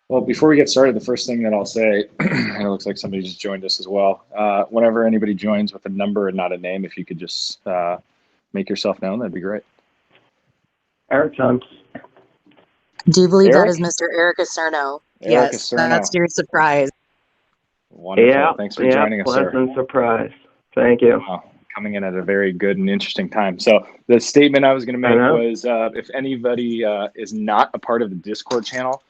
Well, before we get started, the first thing that I'll say, and it looks like somebody just joined us as well. Whenever anybody joins with a number and not a name, if you could just make yourself known, that'd be great. Eric Jones. Do you believe Eric? that is Mr. Eric Acerno? Eric Yes, Acerno. that's your surprise. Wonderful. Yeah, Thanks for joining us, sir. Pleasant surprise. Thank you. Wow. Coming in at a very good and interesting time. So the statement I was going to make was if anybody is not a part of the Discord channel,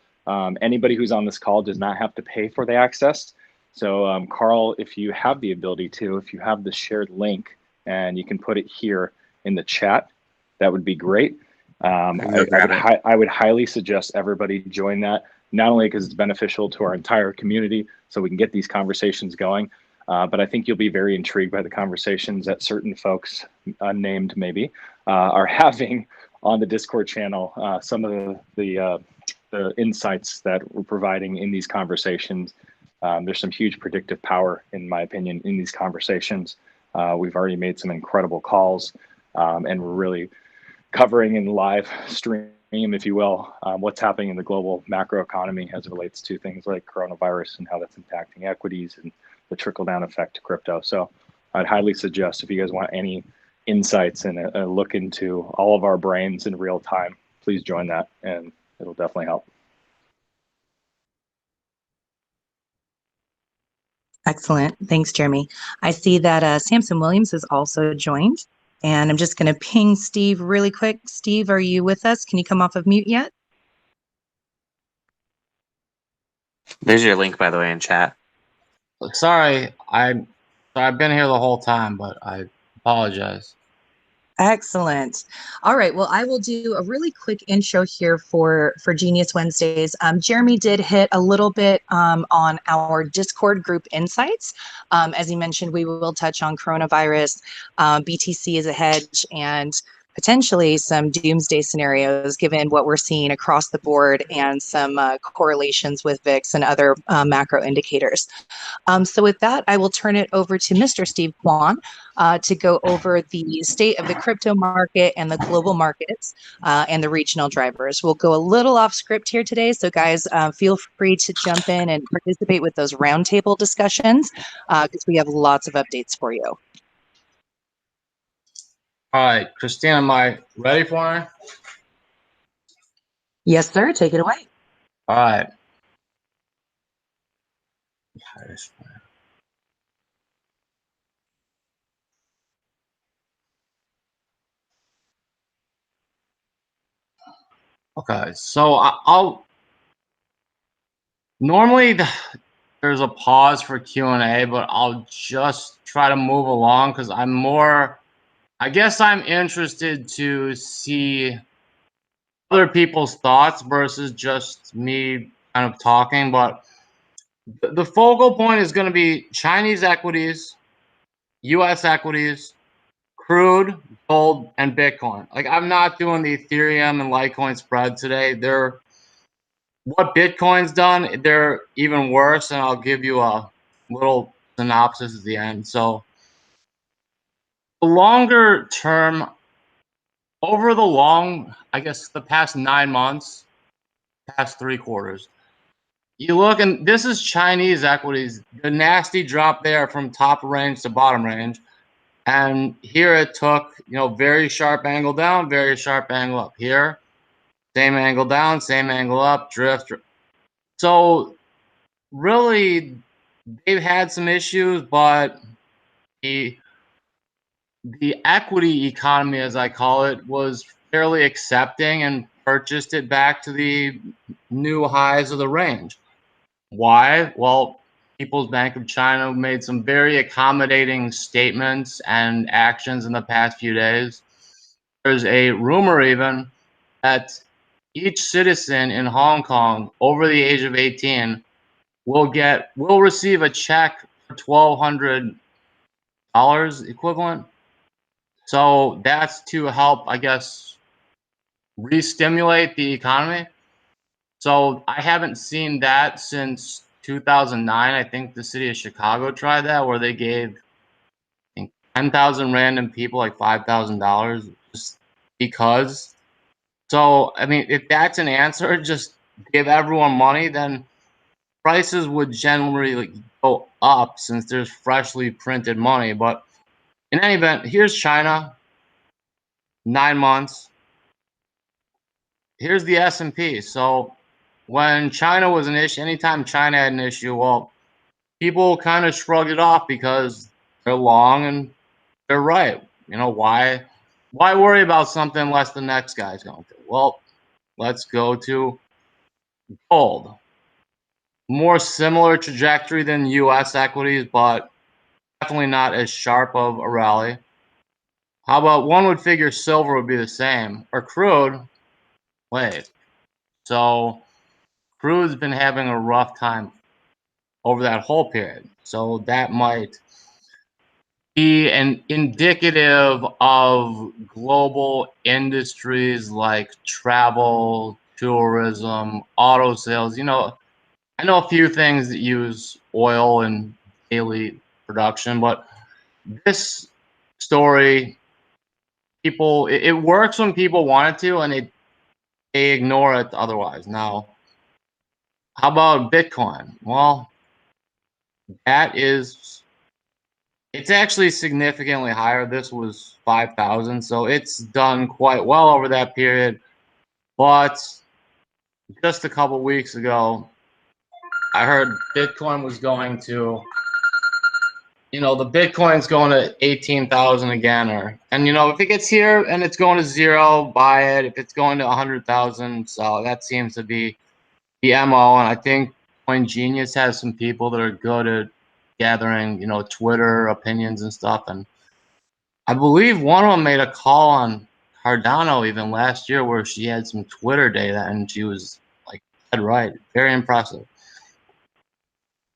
anybody who's on this call does not have to pay for the access. So Carl, if you have the ability to, if you have the shared link and you can put it here in the chat, that would be great. I would highly suggest everybody join that, not only because it's beneficial to our entire community, so we can get these conversations going, but I think you'll be very intrigued by the conversations that certain folks, unnamed maybe, are having on the Discord channel. Some of the insights that we're providing in these conversations. There's some huge predictive power, in my opinion, in these conversations. We've already made some incredible calls, and we're really covering in live stream, if you will, what's happening in the global macro economy as it relates to things like coronavirus and how that's impacting equities and the trickle-down effect to crypto. So I'd highly suggest, if you guys want any insights and a look into all of our brains in real time, please join that, and it'll definitely help. Excellent. Thanks, Jeremy. I see that Samson Williams has also joined, and I'm just going to ping Steve really quick. Steve, are you with us? Can you come off of mute yet? There's your link, by the way, in chat. Sorry, I've been here the whole time, but I apologize. Excellent. All right. Well, I will do a really quick intro here for Genius Wednesdays. Jeremy did hit a little bit on our Discord group insights. As he mentioned, we will touch on coronavirus, BTC as a hedge, and potentially some doomsday scenarios given what we're seeing across the board and some correlations with VIX and other macro indicators. So with that, I will turn it over to Mr. Steve Kwan to go over the state of the crypto market and the global markets and the regional drivers. We'll go a little off script here today, so guys, feel free to jump in and participate with those roundtable discussions because we have lots of updates for you. All right, Christina, am I ready for her? Yes, sir. Take it away. All right. Okay, so I'll normally there's a pause for Q&A, but I'll just try to move along because I guess I'm interested to see other people's thoughts versus just me kind of talking. But the focal point is going to be Chinese equities, U.S. equities, crude, gold, and Bitcoin. Like, I'm not doing the Ethereum and Litecoin spread today. What Bitcoin's done, they're even worse, and I'll give you a little synopsis at the end. So the longer term, over the long, I guess the past 9 months, past 3 quarters, you look, and this is Chinese equities, the nasty drop there from top range to bottom range. And here it took, very sharp angle down, very sharp angle up. Here, same angle down, same angle up, drift. So really, they've had some issues, but the equity economy, as I call it, was fairly accepting and purchased it back to the new highs of the range. Why? Well, People's Bank of China made some very accommodating statements and actions in the past few days. There's a rumor even that each citizen in Hong Kong over the age of 18 will receive a check for $1,200 equivalent. So that's to help, I guess, re-stimulate the economy. So I haven't seen that since 2009. I think the city of Chicago tried that, where they gave, I think, 10,000 random people like $5,000 just because. So, I mean, if that's an answer, just give everyone money, then prices would generally go up since there's freshly printed money. But in any event, here's China, 9 months. Here's the S&P. So when China was an issue, anytime China had an issue, well, people kind of shrugged it off because they're long and they're right. You know, why worry about something unless the next guy's going to? Well, let's go to gold. More similar trajectory than US equities, but definitely not as sharp of a rally. How about one would figure silver would be the same, or crude? Wait, so crude's been having a rough time over that whole period, so that might be an indicative of global industries like travel, tourism, auto sales. You know, I know a few things that use oil in daily production, but this story, people, it works when people want it to, and they ignore it otherwise. Now, how about Bitcoin? Well, that is, it's actually significantly higher. This was 5,000, so it's done quite well over that period. But just a couple weeks ago, I heard Bitcoin was going to, you know, the Bitcoin's going to 18,000 again, and you know, if it gets here and it's going to zero, buy it. If it's going to 100,000, so that seems to be the MO. And I think Coin Genius has some people that are good at gathering, you know, Twitter opinions and stuff. And I believe one of them made a call on Cardano even last year where she had some Twitter data and she was like dead right. Very impressive.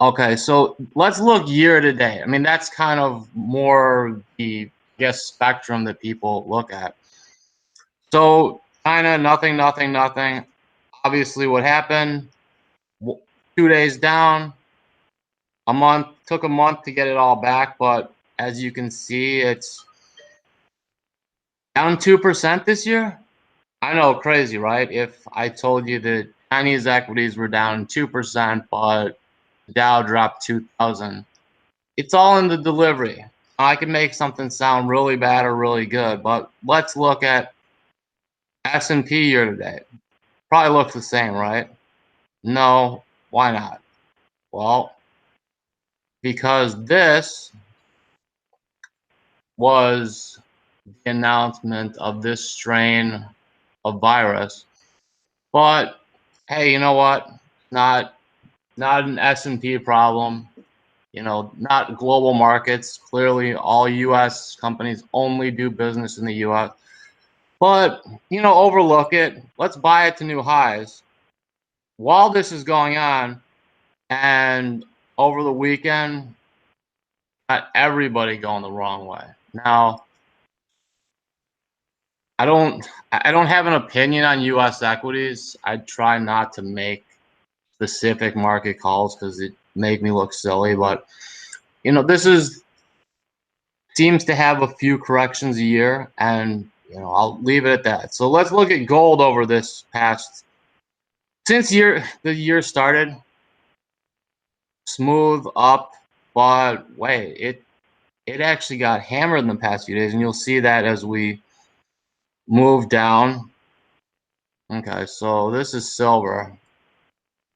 Okay, so let's look year to date. I mean, that's kind of more the, I guess, spectrum that people look at. So China, nothing, nothing, nothing. Obviously, what happened? 2 days down, a month, took a month to get it all back, but as you can see, it's down 2% this year. I know, crazy, right? If I told you that Chinese equities were down 2%, but the Dow dropped 2,000, it's all in the delivery. I can make something sound really bad or really good, but let's look at S&P year to date. Probably looks the same, right? No, why not? Well, because this was the announcement of this strain of virus. But hey, you know what? Not an S&P problem. You know, not global markets. Clearly, all U.S. companies only do business in the U.S. But, you know, overlook it. Let's buy it to new highs. While this is going on, and over the weekend, got everybody going the wrong way. Now, I don't have an opinion on U.S. equities. I try not to make specific market calls because it make me look silly. But you know, this seems to have a few corrections a year, and you know, I'll leave it at that. So let's look at gold over this past since the year started. Smooth up, but wait, it actually got hammered in the past few days, and you'll see that as we move down. Okay, so this is silver.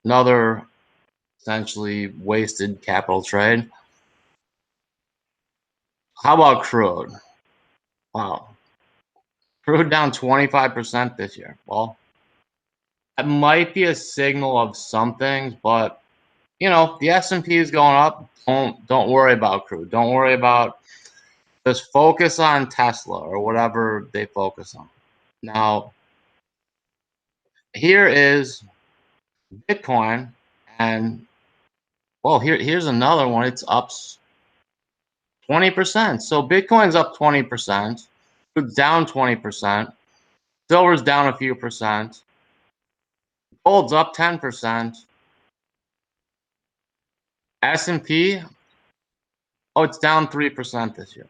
Another essentially wasted capital trade. How about crude? Wow. Crude down 25% this year. Well, that might be a signal of some things, but you know, the S&P is going up. Don't worry about crude. Don't worry about, just focus on Tesla or whatever they focus on. Now, here is Bitcoin, and well, here's another one. It's up 20%. So Bitcoin's up 20%. It's down 20%. Silver's down a few percent. Gold's up 10%. S&P, oh, it's down 3% this year.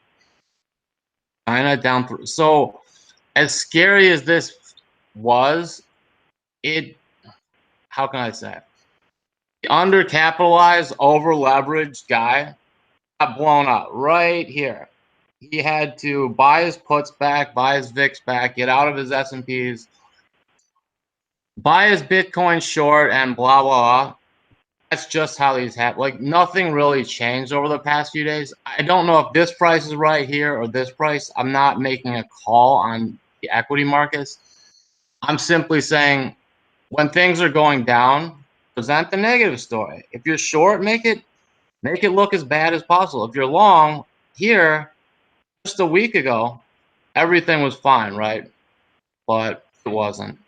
China down 3. So as scary as this was, how can I say it? undercapitalized, over-leveraged guy got blown up right here. He had to buy his puts back, buy his VIX back, get out of his S&Ps, buy his Bitcoin short, and blah, blah, blah. That's just how these happen. Like, nothing really changed over the past few days. I don't know if this price is right here or this price. I'm not making a call on the equity markets. I'm simply saying when things are going down, present the negative story. If you're short, make it look as bad as possible. If you're long, here, just a week ago, everything was fine, right? But it wasn't.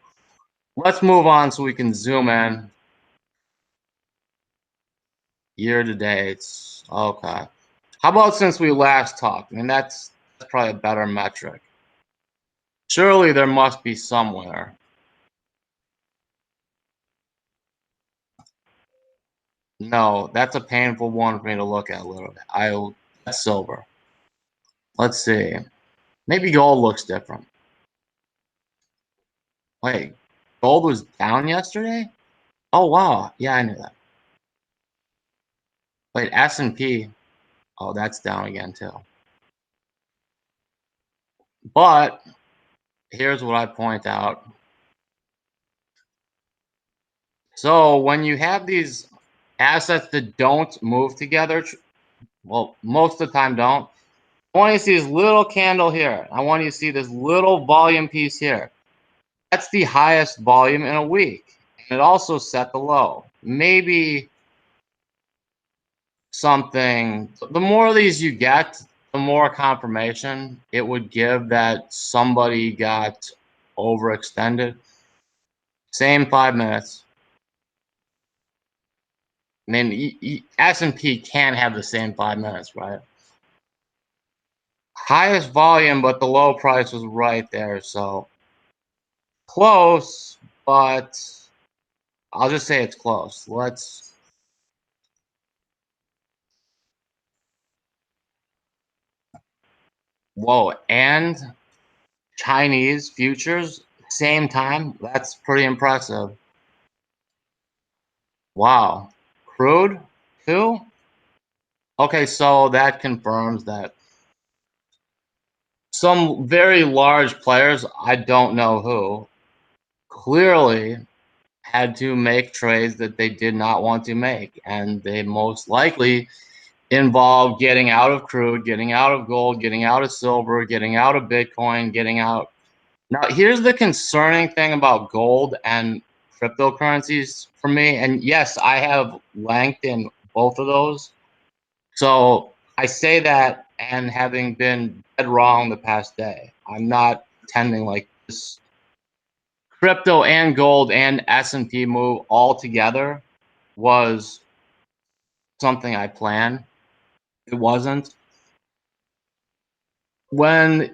Let's move on so we can zoom in. Year to date. Okay. How about since we last talked? I mean, that's probably a better metric. Surely there must be somewhere. No, that's a painful one for me to look at a little bit. That's silver. Let's see. Maybe gold looks different. Wait, gold was down yesterday? Oh, wow. Yeah, I knew that. Wait, S&P. Oh, that's down again, too. But here's what I point out. So when you have these assets that don't move together, well, most of the time don't. I want you to see this little candle here. I want you to see this little volume piece here. That's the highest volume in a week. And it also set the low. Maybe something, the more of these you get, the more confirmation it would give that somebody got overextended. Same 5 minutes. I mean, S&P can't have the same 5 minutes, right? Highest volume, but the low price was right there. So close, but I'll just say it's close. Let's. Whoa, and Chinese futures, same time. That's pretty impressive. Wow. Crude, too? Okay, so that confirms that some very large players, I don't know who, clearly had to make trades that they did not want to make. And they most likely involve getting out of crude, getting out of gold, getting out of silver, getting out of Bitcoin, getting out. Now, here's the concerning thing about gold and cryptocurrencies for me. And yes, I have length in both of those. So I say that, and having been dead wrong the past day, I'm not pretending like this crypto and gold and S&P move all together was something I planned. It wasn't. When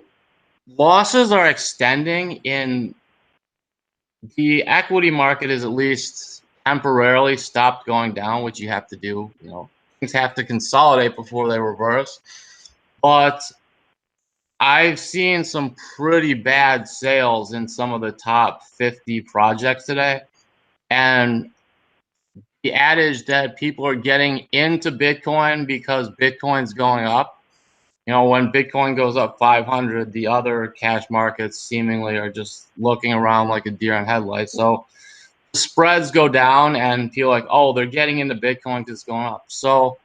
losses are extending in the equity market is at least temporarily stopped going down, which you have to do. You know, things have to consolidate before they reverse. But I've seen some pretty bad sales in some of the top 50 projects today. And the adage that people are getting into Bitcoin because Bitcoin's going up. You know, when Bitcoin goes up 500, the other cash markets seemingly are just looking around like a deer in headlights. So the spreads go down and feel like, oh, they're getting into Bitcoin because it's going up. So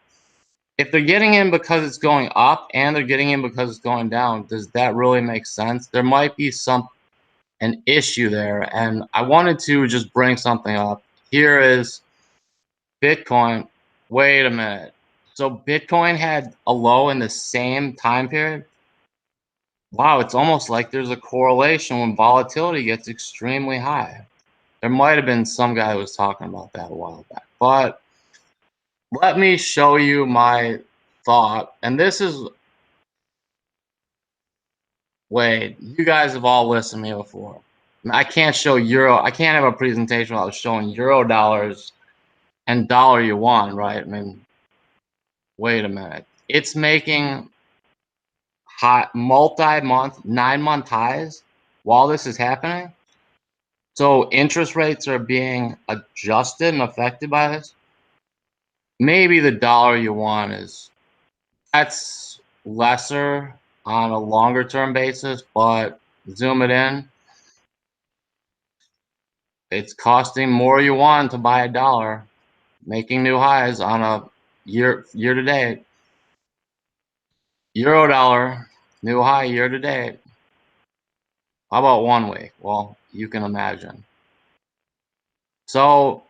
if they're getting in because it's going up and they're getting in because it's going down, does that really make sense? There might be an issue there. And I wanted to just bring something up. Here is Bitcoin. Wait a minute. So Bitcoin had a low in the same time period? Wow, it's almost like there's a correlation when volatility gets extremely high. There might have been some guy who was talking about that a while back. But let me show you my thought. And this is, wait, you guys have all listened to me before. I can't show euro. I can't have a presentation without showing euro dollars and dollar yuan, right? I mean, wait a minute. It's making hot multi-month, 9-month highs while this is happening. So interest rates are being adjusted and affected by this. maybe the dollar yuan that's lesser on a longer term basis, but zoom it in, it's costing more yuan to buy a dollar, making new highs on a year to date. Euro dollar, new high year to date. How about 1 week? Well, you can imagine. So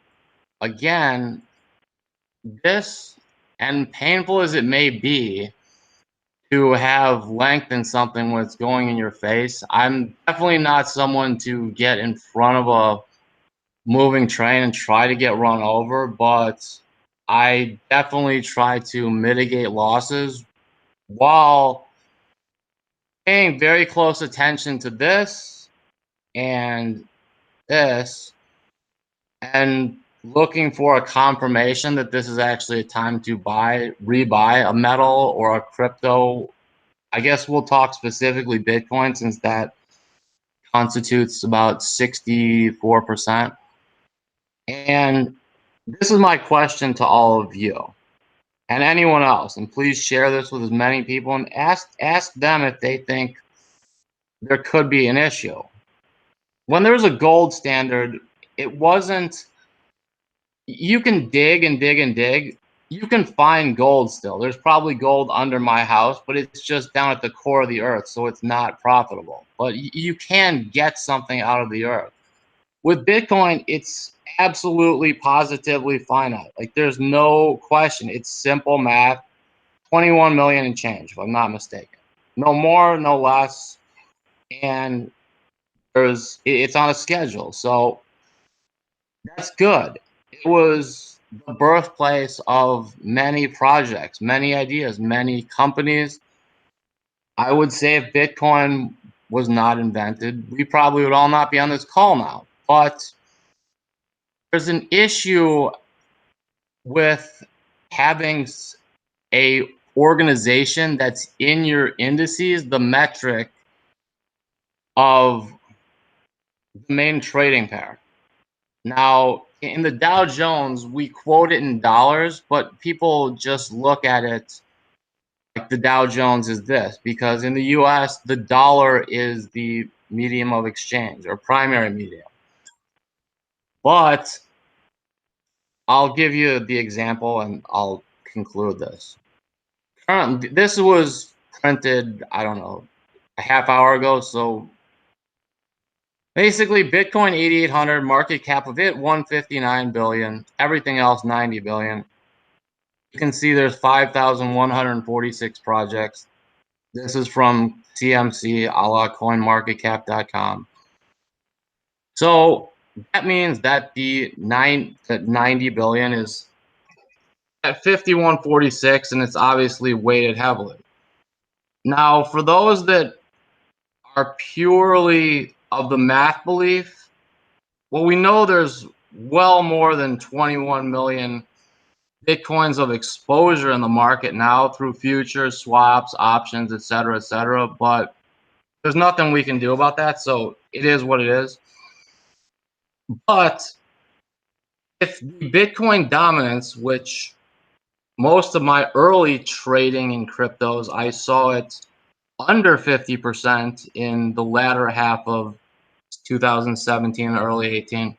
again, this, and painful as it may be to have lengthened something when it's going in your face, I'm definitely not someone to get in front of a moving train and try to get run over, but I definitely try to mitigate losses while paying very close attention to this and this, and looking for a confirmation that this is actually a time to rebuy a metal or a crypto. I guess we'll talk specifically Bitcoin, since that constitutes about 64%. And this is my question to all of you and anyone else, and please share this with as many people and ask them if they think there could be an issue. When there was a gold standard, it wasn't, you can dig and dig and dig. You can find gold still. There's probably gold under my house, but it's just down at the core of the earth, so it's not profitable. But you can get something out of the earth. With Bitcoin, it's absolutely positively finite. Like, there's no question. It's simple math. 21 million and change, if I'm not mistaken. No more, no less. And it's on a schedule. So that's good. It was the birthplace of many projects, many ideas, many companies. I would say if Bitcoin was not invented, we probably would all not be on this call now. But there's an issue with having a organization that's in your indices, the metric of the main trading pair. Now, in the Dow Jones, we quote it in dollars, but people just look at it like the Dow Jones is this, because in the US, the dollar is the medium of exchange, or primary medium. But I'll give you the example and I'll conclude this. Currently, this was printed, I don't know, a half hour ago. So basically, Bitcoin 8,800, market cap of it 159 billion, everything else 90 billion. You can see there's 5,146 projects. This is from CMC, a la coinmarketcap.com. So that means that the 90 billion is at 5146, and it's obviously weighted heavily. Now, for those that are purely of the math belief, well, we know there's well more than 21 million Bitcoins of exposure in the market now through futures, swaps, options, etc., but there's nothing we can do about that, so it is what it is. But if the Bitcoin dominance, which most of my early trading in cryptos, I saw it under 50% in the latter half of 2017 and early 18.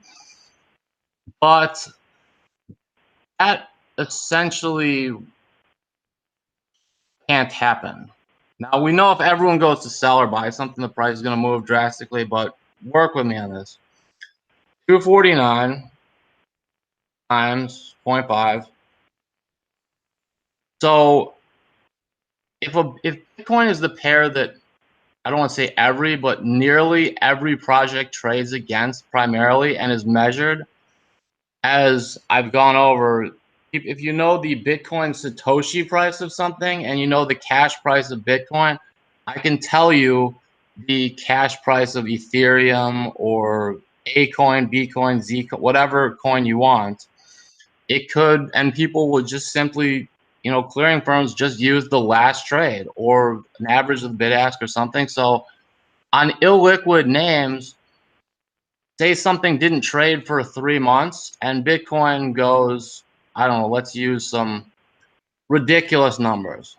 But that essentially can't happen. Now, we know if everyone goes to sell or buy something, the price is going to move drastically, but work with me on this. 249 times 0.5. So if Bitcoin is the pair that, I don't want to say every, but nearly every project trades against primarily and is measured, as I've gone over, if you know the Bitcoin Satoshi price of something and you know the cash price of Bitcoin, I can tell you the cash price of Ethereum or A coin, B coin, Z coin, whatever coin you want. It could, and people would just simply, clearing firms just use the last trade or an average of the bid ask or something. So on illiquid names, say something didn't trade for 3 months and Bitcoin goes I don't know, let's use some ridiculous numbers.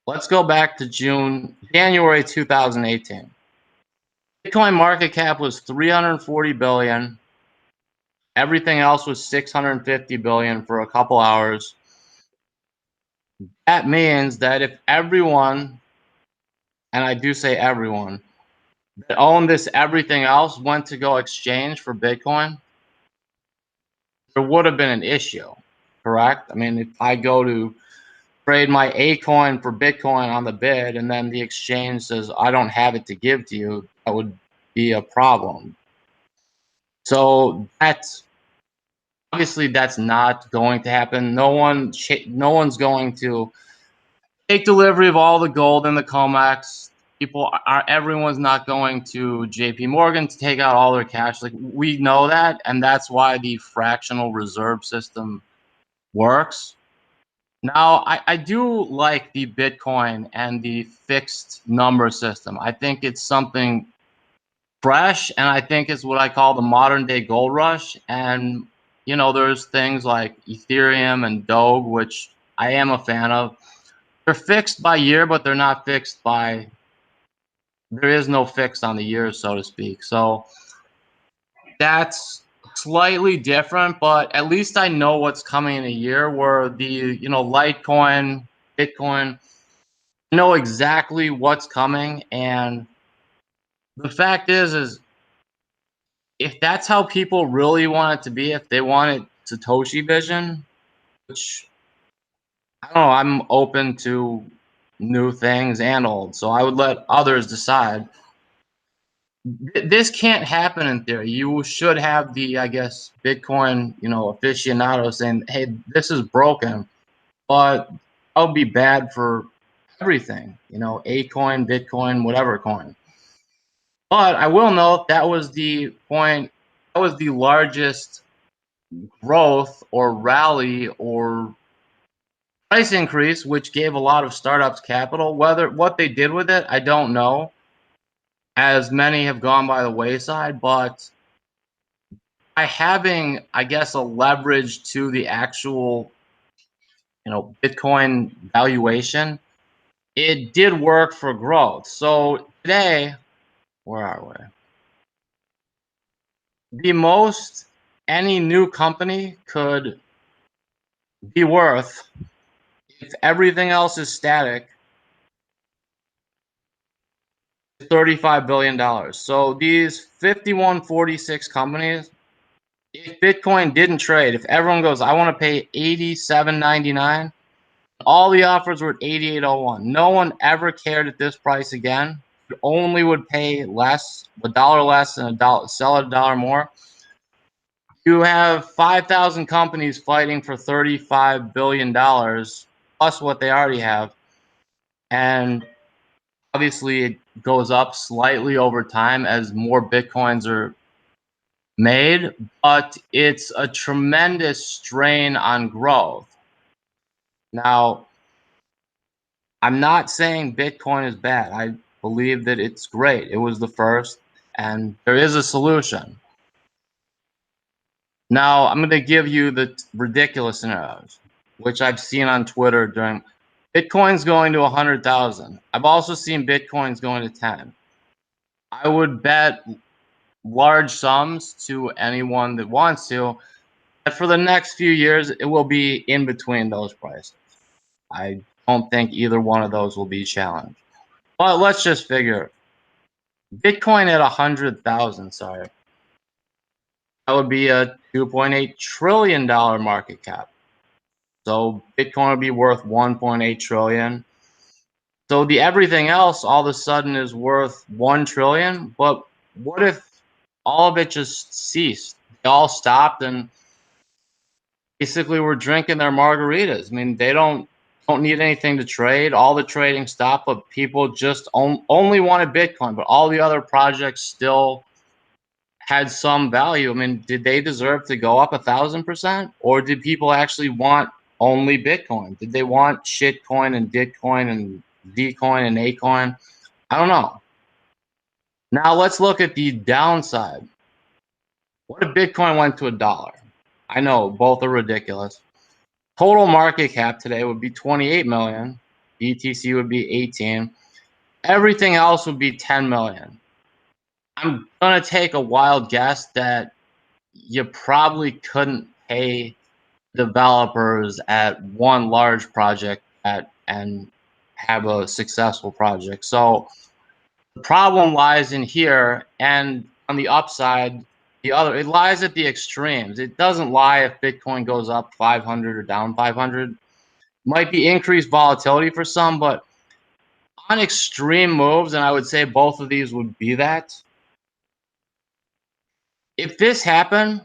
Let's go back to January 2018. Bitcoin market cap was 340 billion. Everything else was 650 billion for a couple hours. That means that if everyone, and I do say everyone, that owned this everything else went to go exchange for Bitcoin, there would have been an issue, correct? I mean, if I go to trade my A coin for Bitcoin on the bid and then the exchange says, I don't have it to give to you, that would be a problem. So that's obviously that's not going to happen. No one's going to take delivery of all the gold in the COMEX. Everyone's not going to JP Morgan to take out all their cash. Like, we know that, and that's why the fractional reserve system works. Now, I do like the Bitcoin and the fixed number system. I think it's something fresh, and I think it's what I call the modern day gold rush. And, you know, there's things like Ethereum and Doge, which I am a fan of. They're fixed by year, but they're not fixed by, there is no fix on the year, so to speak. So that's slightly different, but at least I know what's coming in a year, where the, you know, Litecoin, Bitcoin, I know exactly what's coming. And the fact is if that's how people really want it to be, if they want it Satoshi vision, which I don't know, I'm open to new things and old, so I would let others decide. This can't happen in theory. You should have the, I guess, Bitcoin, you know, aficionado saying, hey, this is broken, but that would be bad for everything, you know, A coin, Bitcoin, whatever coin. But I will note that was the point, that was the largest growth or rally or price increase, which gave a lot of startups capital. What they did with it, I don't know, as many have gone by the wayside. But by having, I guess, a leverage to the actual, you know, Bitcoin valuation, it did work for growth. So today, where are we? The most any new company could be worth, if everything else is static, $35 billion. So these 5146 companies, if Bitcoin didn't trade, if everyone goes, I want to pay $87.99, all the offers were at $88.01. No one ever cared at this price again. You only would pay less, $1 less, and sell it $1 more. You have 5,000 companies fighting for $35 billion plus what they already have. And obviously, it goes up slightly over time as more Bitcoins are made, but it's a tremendous strain on growth. Now, I'm not saying Bitcoin is bad. I believe that it's great. It was the first, and there is a solution. Now, I'm going to give you the ridiculous scenarios, which I've seen on Twitter during Bitcoin's going to 100,000. I've also seen Bitcoin's going to 10. I would bet large sums to anyone that wants to, that for the next few years, it will be in between those prices. I don't think either one of those will be challenged. But let's just figure Bitcoin at 100,000, sorry. That would be a $2.8 trillion market cap. So Bitcoin would be worth 1.8 trillion. So the everything else all of a sudden is worth 1 trillion. But what if all of it just ceased? They all stopped and basically were drinking their margaritas. I mean, they don't need anything to trade. All the trading stopped, but people just only wanted Bitcoin. But all the other projects still had some value. I mean, did they deserve to go up 1,000%, or did people actually want only Bitcoin? Did they want shitcoin and Ditcoin and Dcoin and Acoin? I don't know. Now let's look at the downside. What if Bitcoin went to $1? I know both are ridiculous. Total market cap today would be 28 million. BTC would be 18. Everything else would be 10 million. I'm gonna take a wild guess that you probably couldn't pay developers at one large project and have a successful project. So the problem lies in here, and on the upside, it lies at the extremes. It doesn't lie if Bitcoin goes up 500 or down 500. Might be increased volatility for some, but on extreme moves, and I would say both of these would be that. If this happened,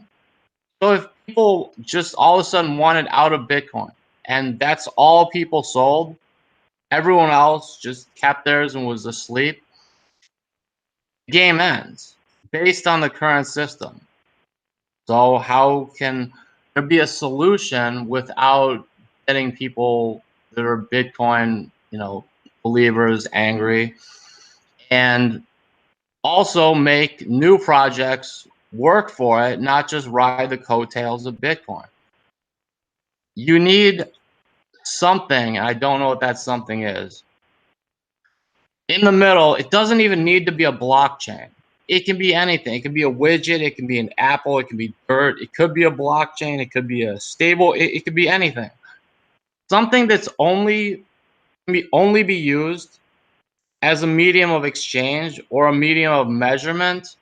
so if people just all of a sudden wanted out of Bitcoin and that's all people sold, everyone else just kept theirs and was asleep, the game ends based on the current system. So how can there be a solution without getting people that are Bitcoin, believers angry, and also make new projects work for it, not just ride the coattails of Bitcoin? You need something, I don't know what that something is. In the middle, it doesn't even need to be a blockchain. It can be anything. It can be a widget. It can be an Apple. It can be dirt. It could be a blockchain. It could be a stable. It could be anything. Something that's only be used as a medium of exchange or a medium of measurement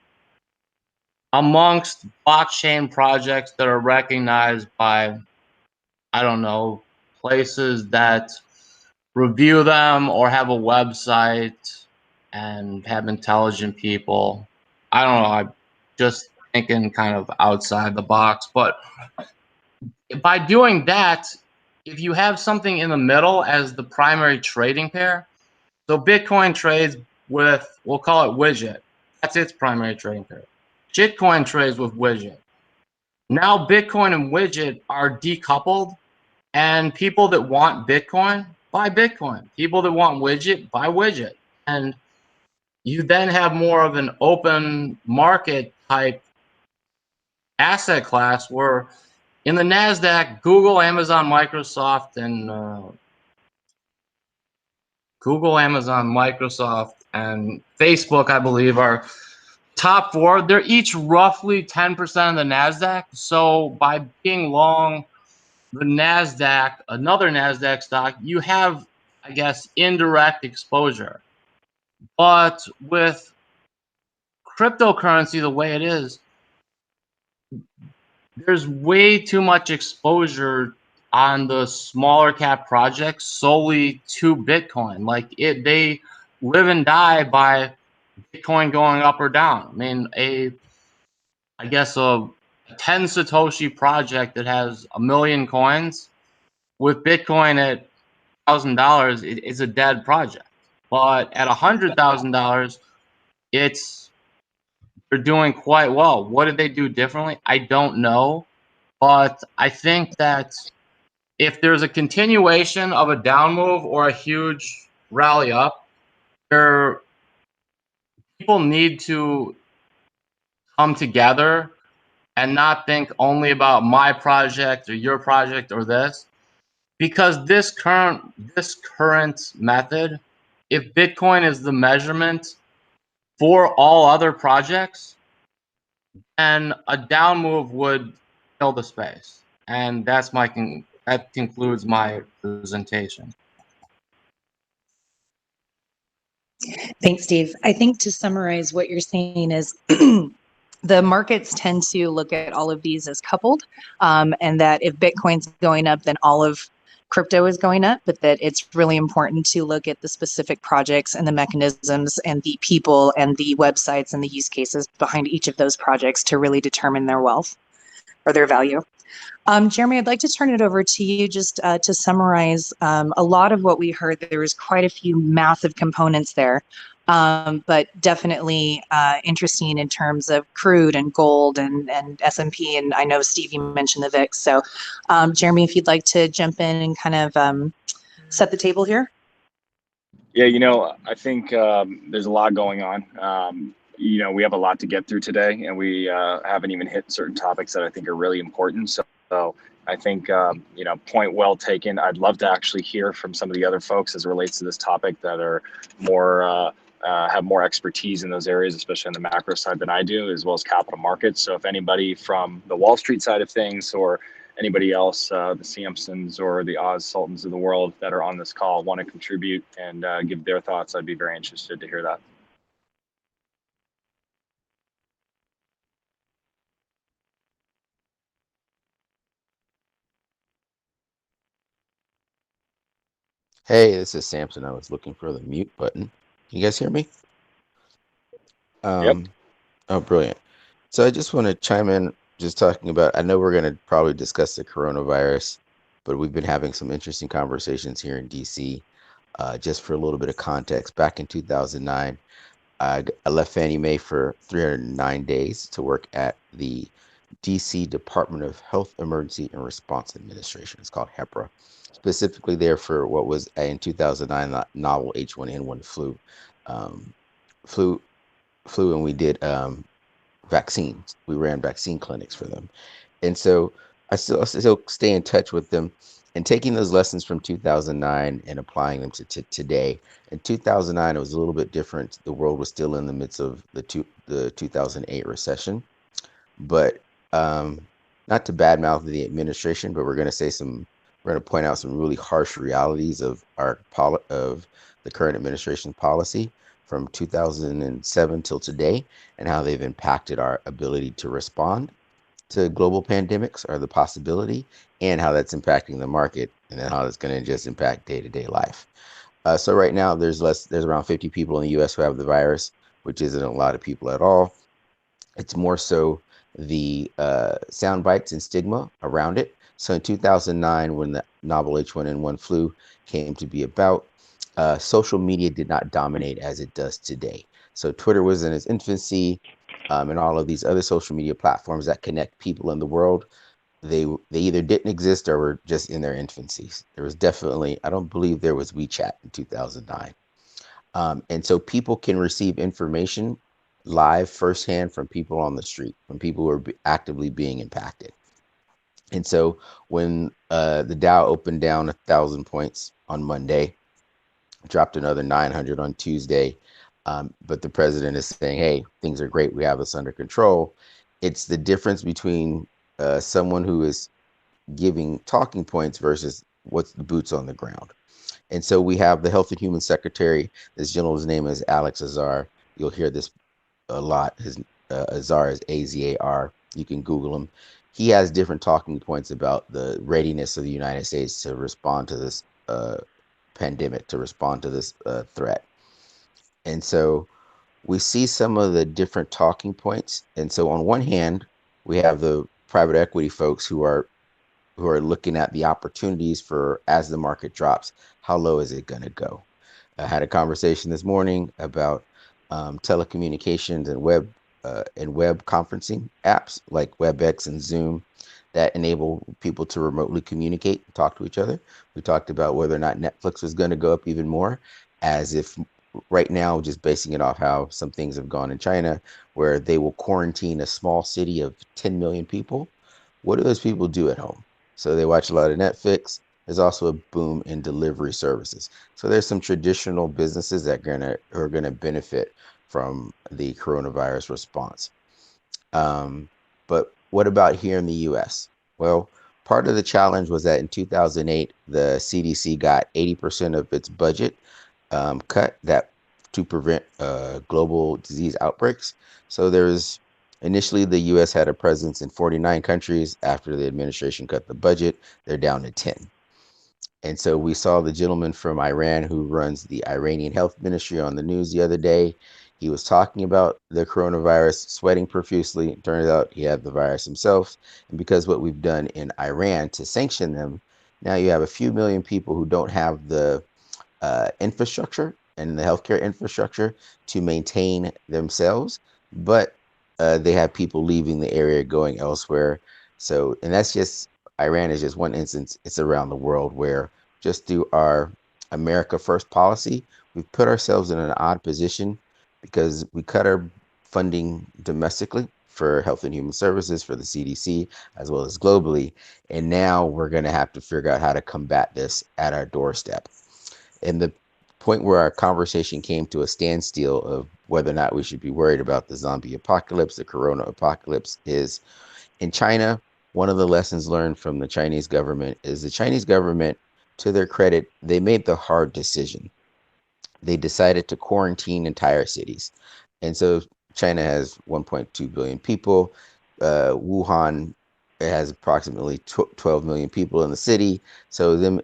amongst blockchain projects that are recognized by, I don't know, places that review them or have a website and have intelligent people. I don't know. I'm just thinking kind of outside the box. But by doing that, if you have something in the middle as the primary trading pair, so Bitcoin trades with, we'll call it widget. That's its primary trading pair. Shitcoin trades with widget. Now Bitcoin and widget are decoupled, and people that want Bitcoin buy Bitcoin. People that want widget buy widget. And you then have more of an open market type asset class where in the NASDAQ, Google, Amazon, Microsoft, and Facebook, I believe, are top four. They're each roughly 10% of the NASDAQ. So by being long the NASDAQ, another NASDAQ stock, you have, I guess, indirect exposure. But with cryptocurrency the way it is, there's way too much exposure on the smaller cap projects solely to Bitcoin. Like they live and die by Bitcoin going up or down. I mean, I guess a 10 Satoshi project that has 1 million coins with Bitcoin at $1,000, it's a dead project. But at $100,000, they're doing quite well. What did they do differently? I don't know. But I think that if there's a continuation of a down move or a huge rally up, people need to come together and not think only about my project or your project or this. Because this current method, if Bitcoin is the measurement for all other projects, then a down move would kill the space. And that concludes my presentation. Thanks, Steve. I think to summarize what you're saying is the markets tend to look at all of these as coupled, and that if Bitcoin's going up, then all of crypto is going up, but that it's really important to look at the specific projects and the mechanisms and the people and the websites and the use cases behind each of those projects to really determine their wealth or their value. Jeremy, I'd like to turn it over to you just to summarize a lot of what we heard. There was quite a few massive components there, but definitely interesting in terms of crude and gold and S&P. And I know, Steve, you mentioned the VIX. So, Jeremy, if you'd like to jump in and kind of set the table here. Yeah, I think there's a lot going on. we have a lot to get through today, and we haven't even hit certain topics that I think are really important. So I think, point well taken. I'd love to actually hear from some of the other folks as it relates to this topic that are more, have more expertise in those areas, especially on the macro side than I do, as well as capital markets. So if anybody from the Wall Street side of things or anybody else, the Sampsons or the Oz Sultans of the world that are on this call want to contribute and give their thoughts, I'd be very interested to hear that. Hey, this is Samson. I was looking for the mute button. Can you guys hear me? Yep. Oh, brilliant. So I just want to chime in, just talking about, I know we're going to probably discuss the coronavirus, but we've been having some interesting conversations here in DC. Just for a little bit of context, back in 2009, I left Fannie Mae for 309 days to work at the DC Department of Health Emergency and Response Administration. It's called HEPRA. Specifically there for what was in 2009 the novel H1N1 flu, and we did vaccines. We ran vaccine clinics for them, and so I still stay in touch with them and taking those lessons from 2009 and applying them to today. In 2009, it was a little bit different. The world was still in the midst of the 2008 recession, but not to badmouth the administration, but we're going to point out some really harsh realities of of the current administration policy from 2007 till today, and how they've impacted our ability to respond to global pandemics, or the possibility, and how that's impacting the market, and then how that's going to just impact day-to-day life. So right now, there's around 50 people in the U.S. who have the virus, which isn't a lot of people at all. It's more so the sound bites and stigma around it. So in 2009, when the novel H1N1 flu came to be about, social media did not dominate as it does today. So Twitter was in its infancy, and all of these other social media platforms that connect people in the world, they either didn't exist or were just in their infancies. There was definitely, I don't believe there was WeChat in 2009. And so people can receive information live firsthand from people on the street, when people were actively being impacted. And so when the Dow opened down 1,000 points on Monday, dropped another 900 on Tuesday, but the president is saying, hey, things are great, we have this under control. It's the difference between someone who is giving talking points versus what's the boots on the ground. And so we have the Health and Human Secretary. This gentleman's name is Alex Azar. You'll hear this a lot. His Azar is Azar. You can Google him. He has different talking points about the readiness of the United States to respond to this pandemic, to respond to this threat. And so we see some of the different talking points. And so on one hand, we have the private equity folks who are looking at the opportunities for, as the market drops, how low is it going to go? I had a conversation this morning about telecommunications and web conferencing apps like WebEx and Zoom that enable people to remotely communicate and talk to each other. We talked about whether or not Netflix was going to go up even more, as if right now, just basing it off how some things have gone in China, where they will quarantine a small city of 10 million people. What do those people do at home? So they watch a lot of Netflix. There's also a boom in delivery services. So there's some traditional businesses that are gonna benefit from the coronavirus response. But what about here in the U.S.? Well, part of the challenge was that in 2008, the CDC got 80% of its budget cut to prevent global disease outbreaks. So initially, the U.S. had a presence in 49 countries. After the administration cut the budget, they're down to 10. And so we saw the gentleman from Iran who runs the Iranian Health Ministry on the news the other day. He was talking about the coronavirus, sweating profusely. It turns out he had the virus himself. And because what we've done in Iran to sanction them, now you have a few million people who don't have the infrastructure and the healthcare infrastructure to maintain themselves, but they have people leaving the area, going elsewhere. So, and that's just, Iran is just one instance. It's around the world where, just through our America First policy, we've put ourselves in an odd position because we cut our funding domestically for Health and Human Services, for the CDC, as well as globally. And now we're going to have to figure out how to combat this at our doorstep. And the point where our conversation came to a standstill of whether or not we should be worried about the zombie apocalypse, the corona apocalypse, is in China. One of the lessons learned from the Chinese government is the Chinese government, to their credit, they made the hard decision. They decided to quarantine entire cities. And so China has 1.2 billion people. Wuhan has approximately 12 million people in the city. So them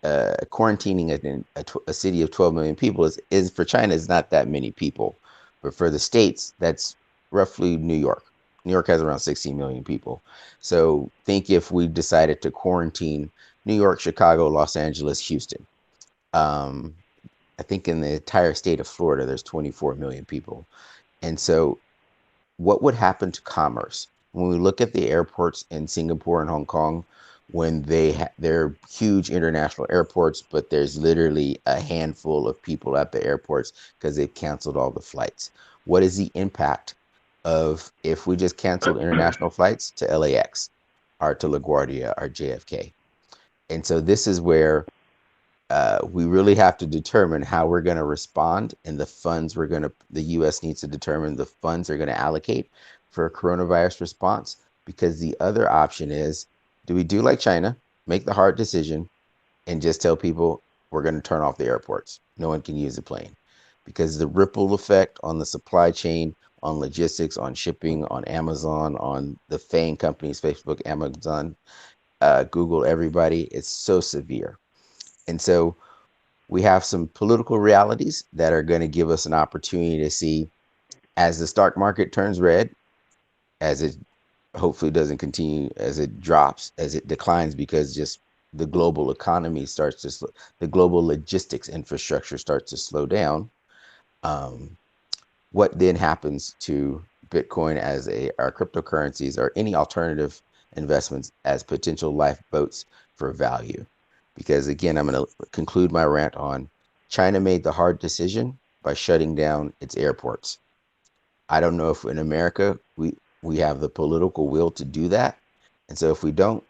quarantining a city of 12 million people is for China is not that many people. But for the States, that's roughly New York. New York has around 16 million people. So think if we decided to quarantine New York, Chicago, Los Angeles, Houston. I think in the entire state of Florida, there's 24 million people. And so what would happen to commerce? When we look at the airports in Singapore and Hong Kong, when they're huge international airports, but there's literally a handful of people at the airports because they've canceled all the flights. What is the impact of if we just canceled international flights to LAX or to LaGuardia or JFK? And so this is where we really have to determine how we're going to respond, and the U.S. needs to determine the funds they're going to allocate for a coronavirus response, because the other option is, do we do like China, make the hard decision and just tell people we're going to turn off the airports? No one can use the plane, because the ripple effect on the supply chain, on logistics, on shipping, on Amazon, on the FANG companies, Facebook, Amazon, Google, everybody, it's so severe. And so we have some political realities that are going to give us an opportunity to see, as the stock market turns red, as it hopefully doesn't continue, as it drops, as it declines, because just the global economy starts to the global logistics infrastructure starts to slow down. What then happens to Bitcoin as our cryptocurrencies or any alternative investments as potential lifeboats for value? Because again, I'm going to conclude my rant on China made the hard decision by shutting down its airports. I don't know if in America we have the political will to do that. And so if we don't,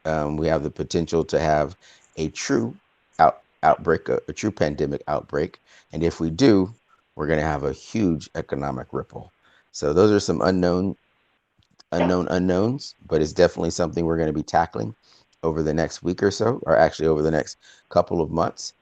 we have the potential to have a true outbreak, a true pandemic outbreak. And if we do, we're going to have a huge economic ripple. So those are some unknowns, but it's definitely something we're going to be tackling over the next week or so, or actually over the next couple of months.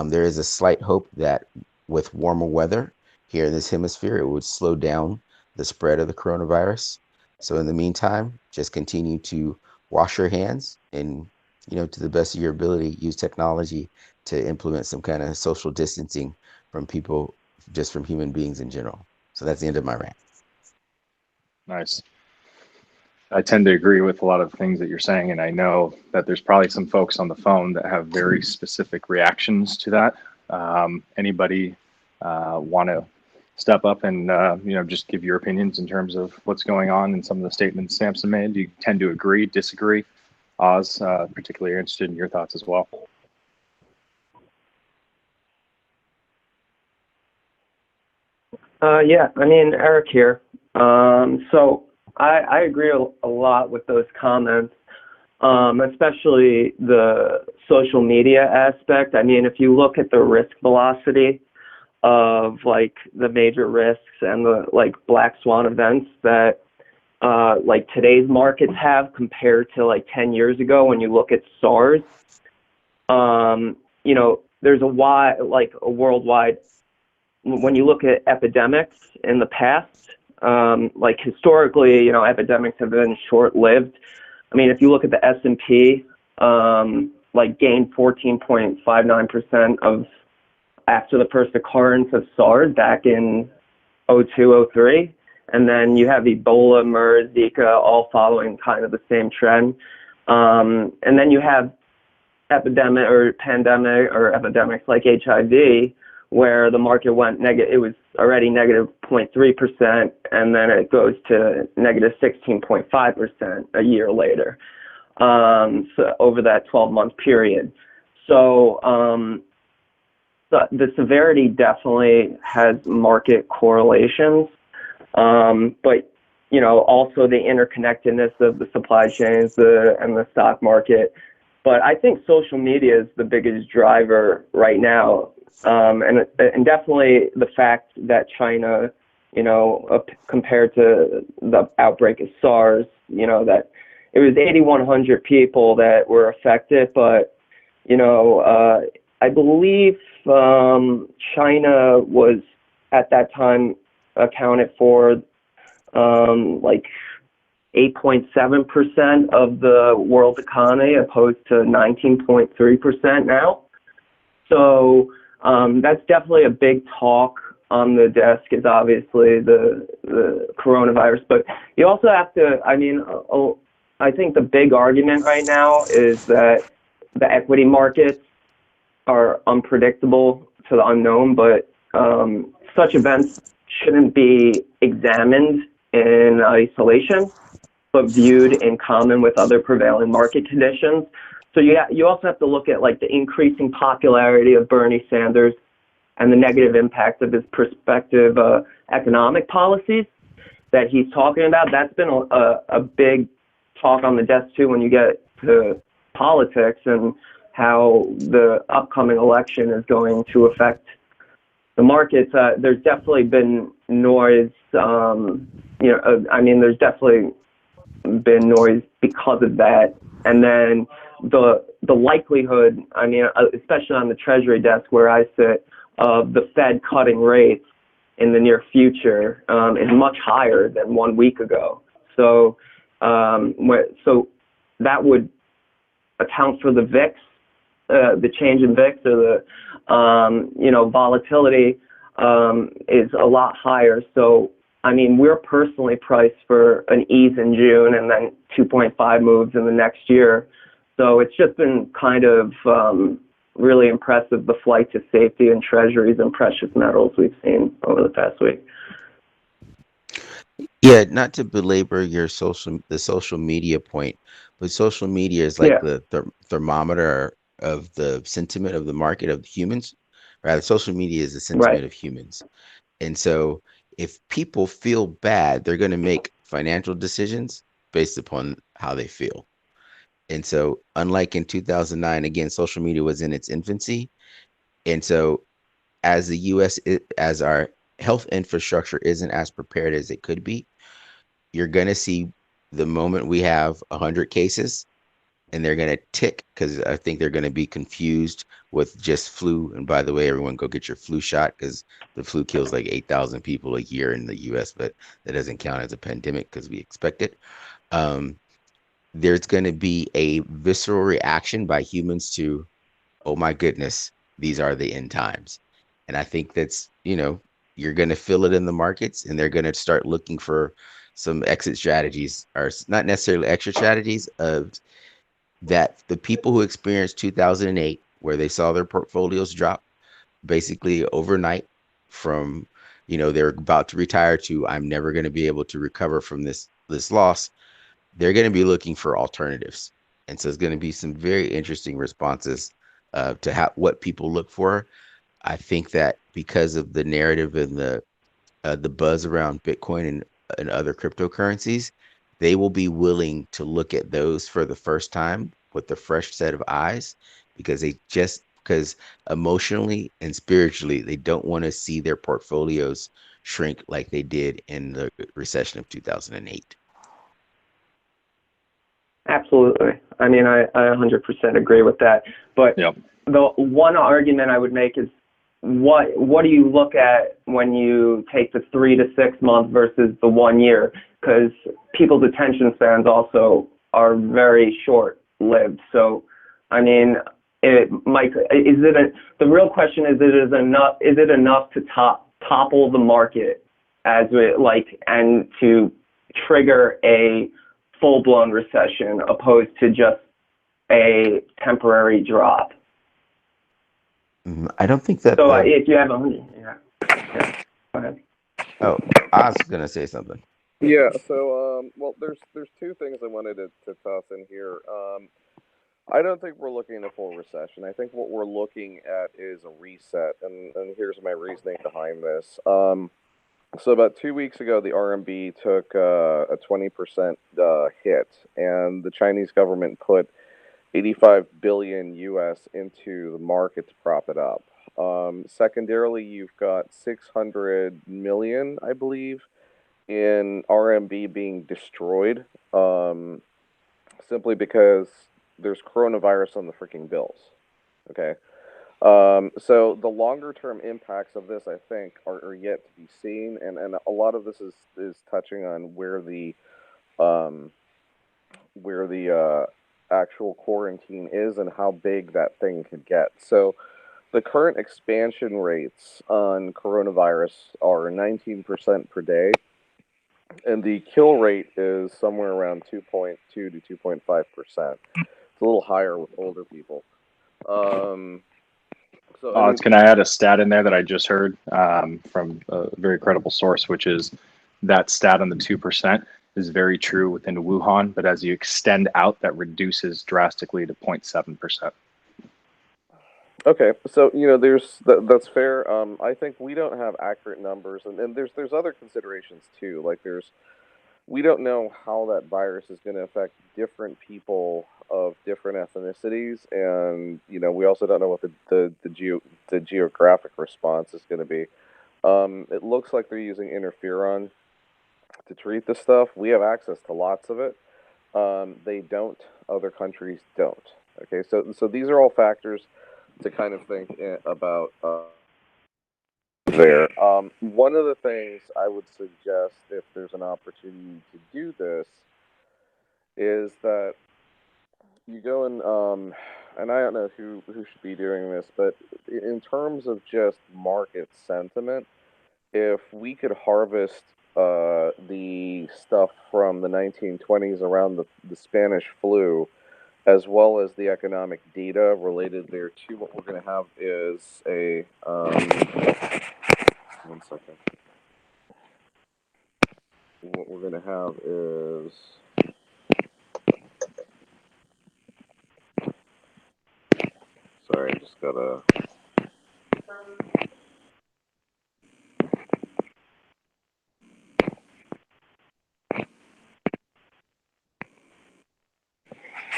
There is a slight hope that with warmer weather here in this hemisphere, it would slow down the spread of the coronavirus. So in the meantime, just continue to wash your hands and, to the best of your ability, use technology to implement some kind of social distancing from people, just from human beings in general. So that's the end of my rant. Nice. I tend to agree with a lot of things that you're saying, and I know that there's probably some folks on the phone that have very specific reactions to that. Anybody want to step up and just give your opinions in terms of what's going on and some of the statements Samson made? Do you tend to agree, disagree? Oz, particularly interested in your thoughts as well. Yeah, Eric here. So I agree a lot with those comments, especially the social media aspect. If you look at the risk velocity of the major risks and the black swan events that today's markets have compared to 10 years ago, when you look at SARS, there's a worldwide, when you look at epidemics in the past, historically, epidemics have been short-lived. If you look at the S&P, gained 14.59% of after the first occurrence of SARS back in 02, 03. And then you have Ebola, MERS, Zika, all following kind of the same trend. And then you have epidemic or pandemic or epidemics like HIV, where the market went negative. It was already negative 0.3%, and then it goes to negative 16.5% a year later, so over that 12-month period. So the severity definitely has market correlations. But also the interconnectedness of the supply chains and the stock market. But I think social media is the biggest driver right now, and definitely the fact that China, compared to the outbreak of SARS, that it was 8,100 people that were affected, but I believe China was at that time accounted for like 8.7% of the world economy, opposed to 19.3% now. So that's definitely a big talk on the desk, is obviously the coronavirus. But you also have to, I think the big argument right now is that the equity markets are unpredictable to the unknown, but such events shouldn't be examined in isolation, but viewed in common with other prevailing market conditions. So you also have to look at like the increasing popularity of Bernie Sanders and the negative impact of his prospective economic policies that he's talking about. That's been a big talk on the desk too when you get to politics and how the upcoming election is going to affect the markets. There's definitely been noise. There's definitely been noise because of that. And then the likelihood, especially on the Treasury desk where I sit, of the Fed cutting rates in the near future is much higher than 1 week ago. So that would account for the VIX, the change in VIX, or the volatility is a lot higher. So we're personally priced for an ease in June and then 2.5 moves in the next year. So it's just been kind of really impressive, the flight to safety in treasuries and precious metals we've seen over the past week. Yeah, not to belabor the social media point, but social media is like the thermometer of the sentiment of the market of humans. Rather, social media is the sentiment of humans. And so if people feel bad, they're going to make financial decisions based upon how they feel. And so unlike in 2009, again, social media was in its infancy. And so as the US, as our health infrastructure isn't as prepared as it could be, you're going to see the moment we have 100 cases, and they're going to tick, because I think they're going to be confused with just flu. And by the way, everyone go get your flu shot, because the flu kills like 8,000 people a year in the US, but that doesn't count as a pandemic because we expect it. There's going to be a visceral reaction by humans to, oh my goodness, these are the end times. And I think that's, you're going to feel it in the markets, and they're going to start looking for some exit strategies, or not necessarily extra strategies, of that the people who experienced 2008, where they saw their portfolios drop basically overnight from, they're about to retire to, I'm never going to be able to recover from this loss. They're going to be looking for alternatives. And so it's going to be some very interesting responses to what people look for. I think that because of the narrative and the buzz around Bitcoin and other cryptocurrencies, they will be willing to look at those for the first time with a fresh set of eyes, because because emotionally and spiritually, they don't want to see their portfolios shrink like they did in the recession of 2008. Absolutely. I 100% agree with that. But the one argument I would make is, what do you look at when you take the 3 to 6 month versus the 1 year? Because people's attention spans also are very short-lived. So, the real question is it enough to topple the market and to trigger a full-blown recession opposed to just a temporary drop? I don't think that. So if you have go ahead. Oh, I was gonna say something. Yeah. So there's two things I wanted to toss in here. I don't think we're looking at a full recession. I think what we're looking at is a reset, and here's my reasoning behind this. So about 2 weeks ago, the RMB took a 20% hit, and the Chinese government put 85 billion US into the market to prop it up. Secondarily, you've got 600 million, I believe, in RMB being destroyed, simply because there's coronavirus on the freaking bills. Okay. So the longer term impacts of this, I think, are yet to be seen, and a lot of this is touching on where the actual quarantine is and how big that thing could get. So the current expansion rates on coronavirus are 19% per day, and the kill rate is somewhere around 2.2 to 2.5%. It's a little higher with older people. Can I add a stat in there that I just heard from a very credible source, which is that stat on the 2% is very true within Wuhan, but as you extend out, that reduces drastically to 0.7%. Okay, so that's fair. I think we don't have accurate numbers, and there's other considerations too. Like we don't know how that virus is going to affect different people of different ethnicities, and we also don't know what the geographic response is going to be. It looks like they're using interferon to treat this stuff. We have access to lots of it. They don't. Other countries don't. Okay, so these are all factors to kind of think about there. One of the things I would suggest, if there's an opportunity to do this, is that you go and I don't know who should be doing this, but in terms of just market sentiment, if we could harvest the stuff from the 1920s around the Spanish flu, as well as the economic data related thereto, what we're going to have is a 1 second. What we're going to have is sorry, I just gotta.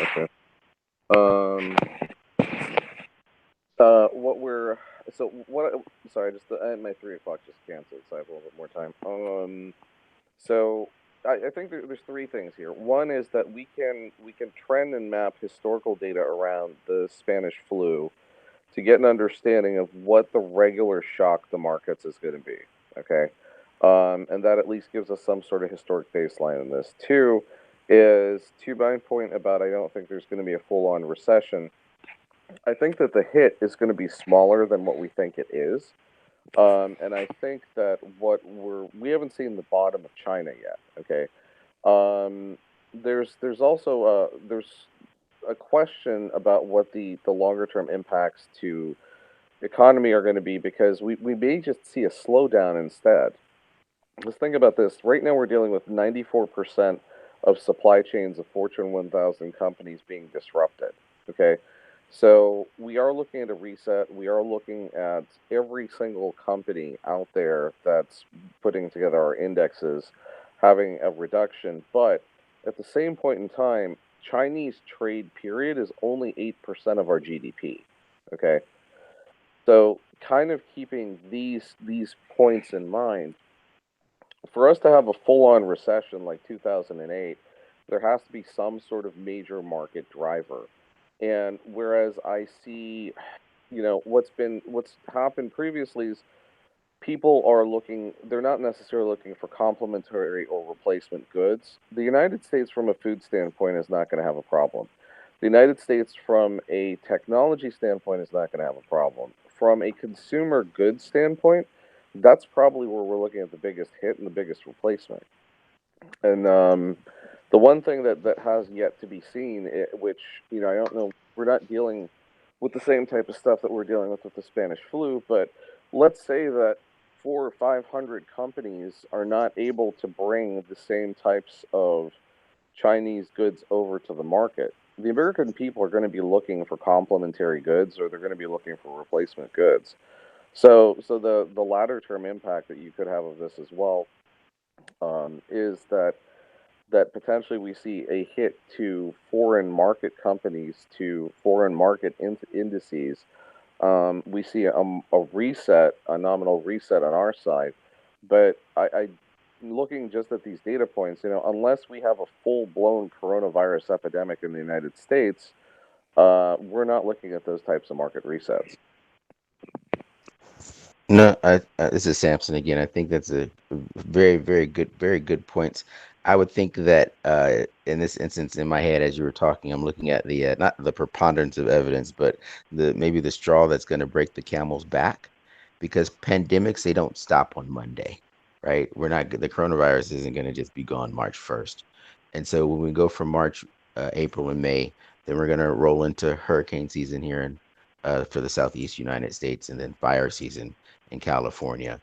Okay. Sorry, just my 3 o'clock just canceled, so I have a little bit more time. So I think there's 3 things here. One is that we can trend and map historical data around the Spanish flu to get an understanding of what the regular shock to markets is going to be. Okay, and that at least gives us some sort of historic baseline in this. 2 is to my point about I don't think there's going to be a full-on recession. I think that the hit is going to be smaller than what we think it is. And I think that we haven't seen the bottom of China yet. Okay. There's also there's a question about what the longer term impacts to economy are going to be, because we may just see a slowdown instead. Let's think about this. Right now we're dealing with 94% of supply chains of Fortune 1000 companies being disrupted. Okay. So we are looking at a reset. We are looking at every single company out there that's putting together our indexes having a reduction. But at the same point in time, Chinese trade period is only 8% of our GDP. Okay. So kind of keeping these points in mind, for us to have a full-on recession like 2008, there has to be some sort of major market driver. And whereas I see, what's happened previously is people are they're not necessarily looking for complementary or replacement goods. The United States, from a food standpoint, is not going to have a problem. The United States, from a technology standpoint, is not going to have a problem. From a consumer goods standpoint, that's probably where we're looking at the biggest hit and the biggest replacement. And the one thing that has yet to be seen, which, I don't know, we're not dealing with the same type of stuff that we're dealing with the Spanish flu, but let's say that 400 or 500 companies are not able to bring the same types of Chinese goods over to the market. The American people are going to be looking for complementary goods, or they're going to be looking for replacement goods. So the latter term impact that you could have of this as well is that potentially we see a hit to foreign market companies, to foreign market indices. We see a reset, a nominal reset on our side. But I looking just at these data points, unless we have a full-blown coronavirus epidemic in the United States, we're not looking at those types of market resets. No, this is Samson again. I think that's a very, very good points. I would think that in this instance, in my head, as you were talking, I'm looking at the not the preponderance of evidence, but maybe the straw that's going to break the camel's back, because pandemics, they don't stop on Monday, right? The coronavirus isn't going to just be gone March 1st, and so when we go from March, April, and May, then we're going to roll into hurricane season here for the Southeast United States, and then fire season in California.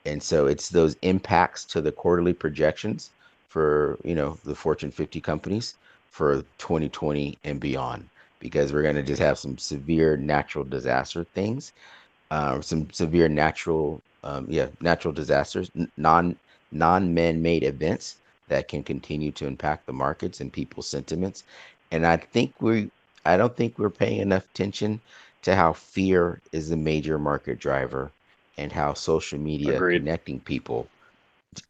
And so it's those impacts to the quarterly projections for, the Fortune 50 companies for 2020 and beyond, because we're going to just have some severe natural disaster things, some severe natural disasters, non-man-made events that can continue to impact the markets and people's sentiments. And I don't think we're paying enough attention to how fear is a major market driver, and how social media Agreed. connecting people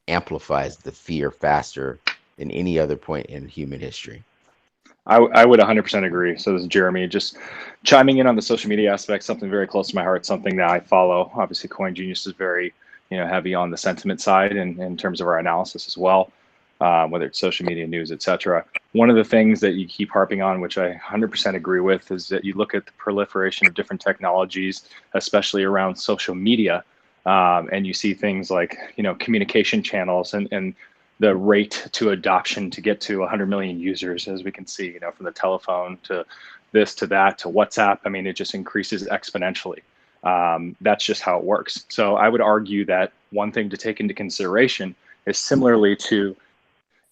amplifies the fear faster than any other point in human history. I would 100% agree. So this is Jeremy, just chiming in on the social media aspect, something very close to my heart, something that I follow. Obviously, Coin Genius is very, heavy on the sentiment side and in terms of our analysis as well, whether it's social media, news, etc. One of the things that you keep harping on, which I 100% agree with, is that you look at the proliferation of different technologies, especially around social media, and you see things like, communication channels and the rate to adoption to get to 100 million users, as we can see, from the telephone to this to that to WhatsApp. I mean, it just increases exponentially. That's just how it works. So I would argue that one thing to take into consideration is similarly to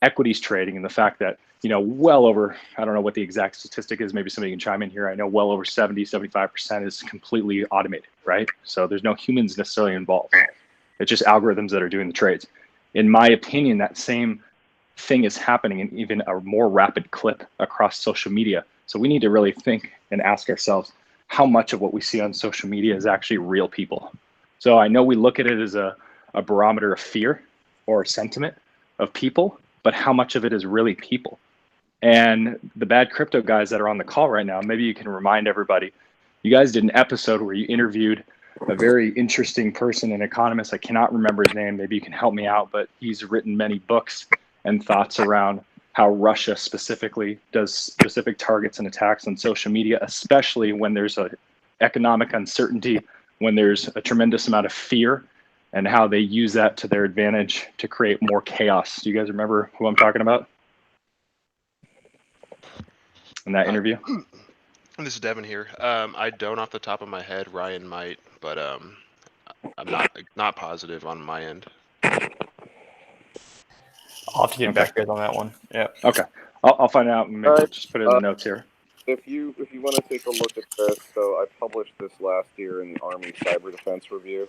equities trading, and the fact that, well over, I don't know what the exact statistic is, maybe somebody can chime in here. I know well over 70-75% is completely automated, right? So there's no humans necessarily involved. It's just algorithms that are doing the trades. In my opinion, that same thing is happening in even a more rapid clip across social media. So we need to really think and ask ourselves, how much of what we see on social media is actually real people? So I know we look at it as a barometer of fear or sentiment of people, but how much of it is really people? And the bad crypto guys that are on the call right now, maybe you can remind everybody, you guys did an episode where you interviewed a very interesting person, an economist. I cannot remember his name. Maybe you can help me out, but he's written many books and thoughts around how Russia specifically does specific targets and attacks on social media, especially when there's a economic uncertainty, when there's a tremendous amount of fear, and how they use that to their advantage to create more chaos. Do you guys remember who I'm talking about in that interview? This is Devin here. I don't off the top of my head. Ryan might, but I'm not positive on my end. I'll have to get back to you on that one. Yeah. Okay. I'll find out and maybe just put it in the notes here. If you want to take a look at this, so I published this last year in the Army Cyber Defense Review,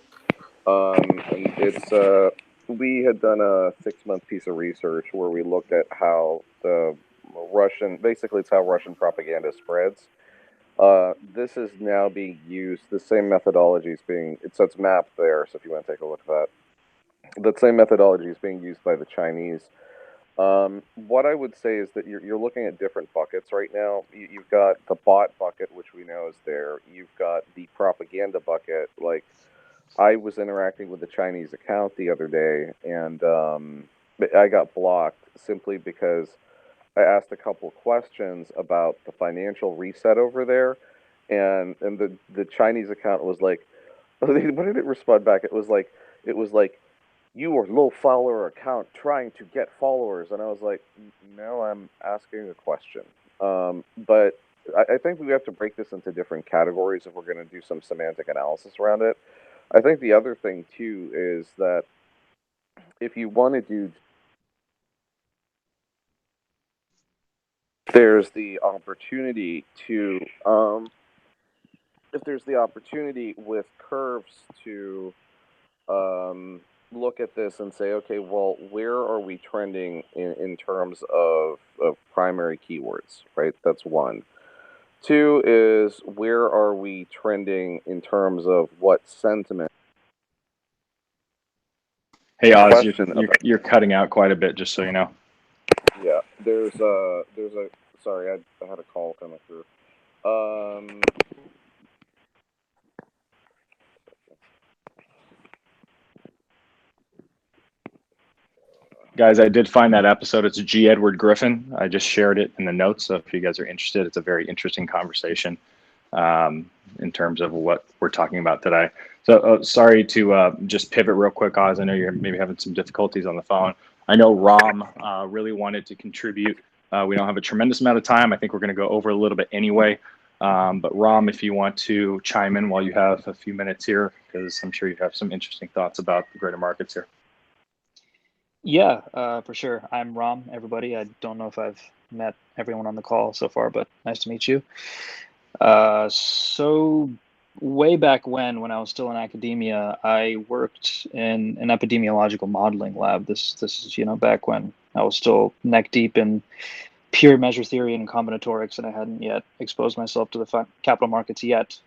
and it's we had done a 6-month piece of research where we looked at how the basically it's how Russian propaganda spreads. This is now being used, the same methodology is it's mapped there, so if you want to take a look at that. That same methodology is being used by the Chinese. What I would say is that you're looking at different buckets right now. You've got the bot bucket, which we know is there. You've got the propaganda bucket. Like, I was interacting with a Chinese account the other day, and I got blocked simply because I asked a couple questions about the financial reset over there, and the Chinese account was like, what did it respond back? It was like, you are low follower account trying to get followers. And I was like, no, I'm asking a question. But I think we have to break this into different categories if we're going to do some semantic analysis around it. I think the other thing, too, is that if you want to do, there's the opportunity to if there's the opportunity with curves to look at this and say, okay, well, where are we trending in terms of primary keywords, right? That's one. Two is, where are we trending in terms of what sentiment? Hey Oz, you're cutting out quite a bit, just so you know. Yeah, there's a sorry, I had a call coming through. Guys, I did find that episode. It's G. Edward Griffin. I just shared it in the notes, so if you guys are interested, it's a very interesting conversation in terms of what we're talking about today. So sorry to just pivot real quick, Oz. I know you're maybe having some difficulties on the phone. I know Rom really wanted to contribute. We don't have a tremendous amount of time. I think we're going to go over a little bit anyway. But Rom, if you want to chime in while you have a few minutes here, because I'm sure you have some interesting thoughts about the greater markets here. Yeah, for sure. I'm Rom, everybody. I don't know if I've met everyone on the call so far, but nice to meet you. So way back when I was still in academia, I worked in an epidemiological modeling lab. This is, back when I was still neck deep in pure measure theory and combinatorics, and I hadn't yet exposed myself to the capital markets yet.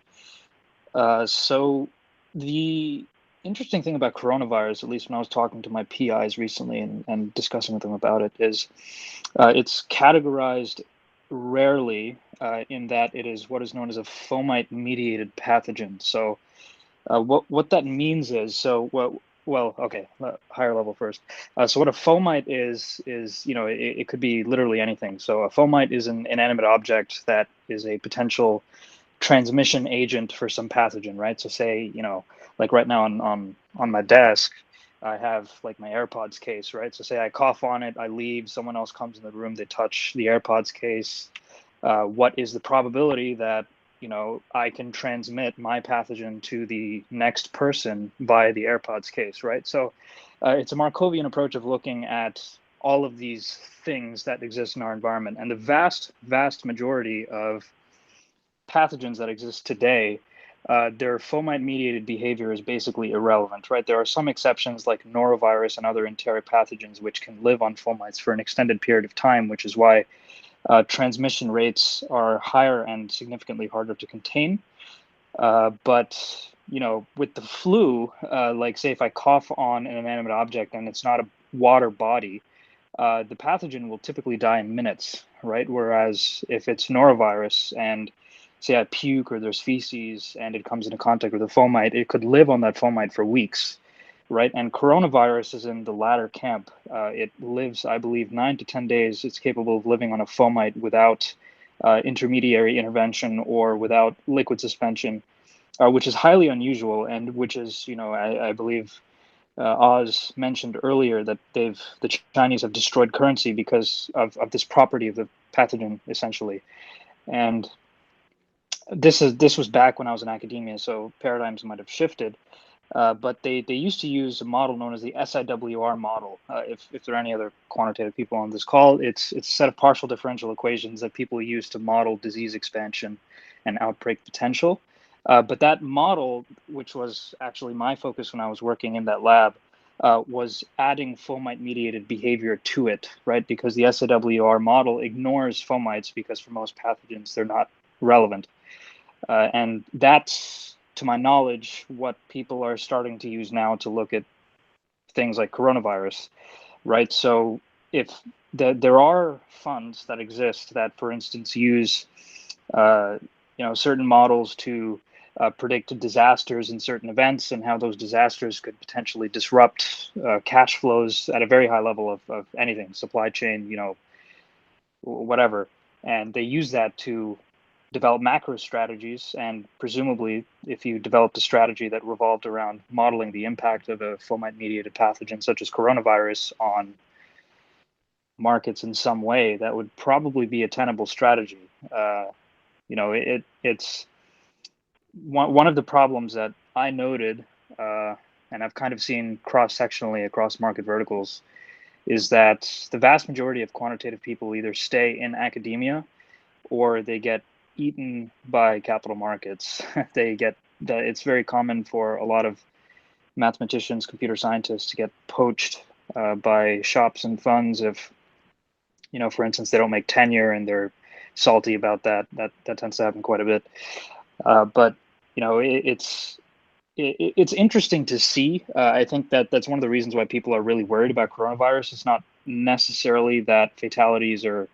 So the interesting thing about coronavirus, at least when I was talking to my PIs recently and discussing with them about it, is it's categorized rarely in that it is what is known as a fomite-mediated pathogen. So what that means is, okay, higher level first. So what a fomite is it could be literally anything. So a fomite is an inanimate object that is a potential transmission agent for some pathogen, right? So say, like right now on my desk, I have like my AirPods case, right? So say I cough on it, I leave, someone else comes in the room, they touch the AirPods case. What is the probability that, I can transmit my pathogen to the next person by the AirPods case, right? So it's a Markovian approach of looking at all of these things that exist in our environment. And the vast, vast majority of pathogens that exist today, their fomite-mediated behavior is basically irrelevant, right? There are some exceptions like norovirus and other enteric pathogens which can live on fomites for an extended period of time, which is why transmission rates are higher and significantly harder to contain. But with the flu, like say if I cough on an inanimate object and it's not a water body, the pathogen will typically die in minutes, right? Whereas if it's norovirus and say I puke or there's feces and it comes into contact with a fomite, it could live on that fomite for weeks, right? And coronavirus is in the latter camp. It lives, I believe, 9 to 10 days. It's capable of living on a fomite without intermediary intervention or without liquid suspension, which is highly unusual and which is, I believe Oz mentioned earlier that the Chinese have destroyed currency because of this property of the pathogen, essentially. And this was back when I was in academia, so paradigms might have shifted. But they used to use a model known as the SIWR model. If there are any other quantitative people on this call, it's a set of partial differential equations that people use to model disease expansion and outbreak potential. But that model, which was actually my focus when I was working in that lab, was adding fomite-mediated behavior to it, right? Because the SIWR model ignores fomites because for most pathogens, they're not relevant. And that's, to my knowledge, what people are starting to use now to look at things like coronavirus, right? So if there are funds that exist that, for instance, use certain models to predict disasters in certain events and how those disasters could potentially disrupt cash flows at a very high level of anything, supply chain, whatever. And they use that to develop macro strategies, and presumably if you developed a strategy that revolved around modeling the impact of a fomite-mediated pathogen such as coronavirus on markets in some way, that would probably be a tenable strategy. It's one of the problems that I noted, and I've kind of seen cross-sectionally across market verticals, is that the vast majority of quantitative people either stay in academia or they get eaten by capital markets. It's very common for a lot of mathematicians, computer scientists to get poached by shops and funds if, for instance, they don't make tenure and they're salty about that. That tends to happen quite a bit. But it's interesting to see. I think that's one of the reasons why people are really worried about coronavirus. It's not necessarily that fatalities are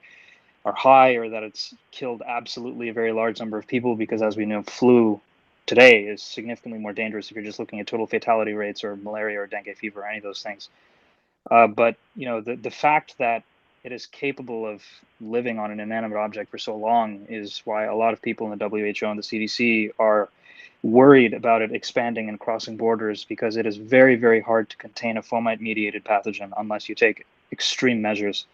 high or that it's killed absolutely a very large number of people, because as we know, flu today is significantly more dangerous if you're just looking at total fatality rates, or malaria or dengue fever or any of those things. But the fact that it is capable of living on an inanimate object for so long is why a lot of people in the WHO and the CDC are worried about it expanding and crossing borders, because it is very, very hard to contain a fomite-mediated pathogen unless you take extreme measures.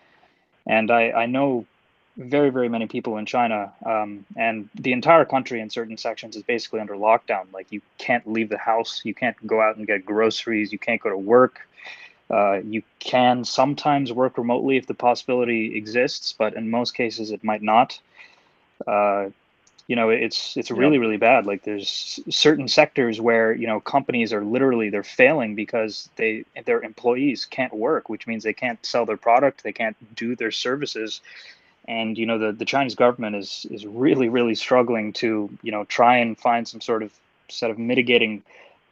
And I know very, very many people in China, and the entire country in certain sections is basically under lockdown. Like, you can't leave the house, you can't go out and get groceries, you can't go to work. You can sometimes work remotely if the possibility exists, but in most cases it might not. It's really, really bad. Like, there's certain sectors where companies are literally, they're failing because their employees can't work, which means they can't sell their product, they can't do their services. And the Chinese government is really, really struggling to try and find some sort of set of mitigating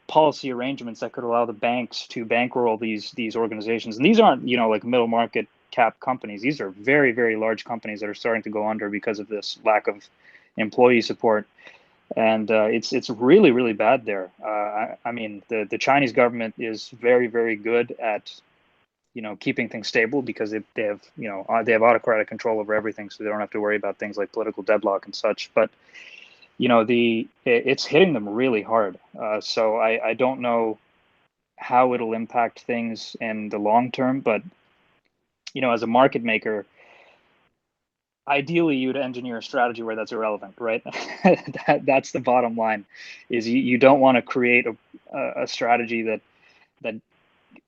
policy arrangements that could allow the banks to bankroll these organizations. And these aren't like middle market cap companies. These are very, very large companies that are starting to go under because of this lack of employee support. And it's really, really bad there. I mean, the Chinese government is very, very good at keeping things stable, because they have autocratic control over everything, so they don't have to worry about things like political deadlock and such. But it's hitting them really hard. So I don't know how it'll impact things in the long term, but as a market maker, ideally you'd engineer a strategy where that's irrelevant, right? That's the bottom line. Is you don't want to create a strategy that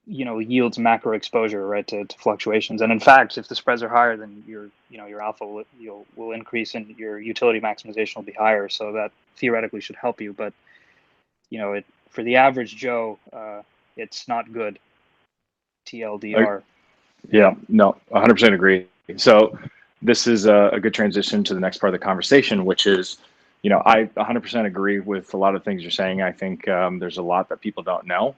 yields macro exposure, right, to fluctuations. And in fact, if the spreads are higher, then your alpha will increase and your utility maximization will be higher. So that theoretically should help you, but for the average Joe, it's not good. TLDR. Yeah, no, 100% agree. So this is a good transition to the next part of the conversation, which is, I 100% agree with a lot of things you're saying. I think there's a lot that people don't know,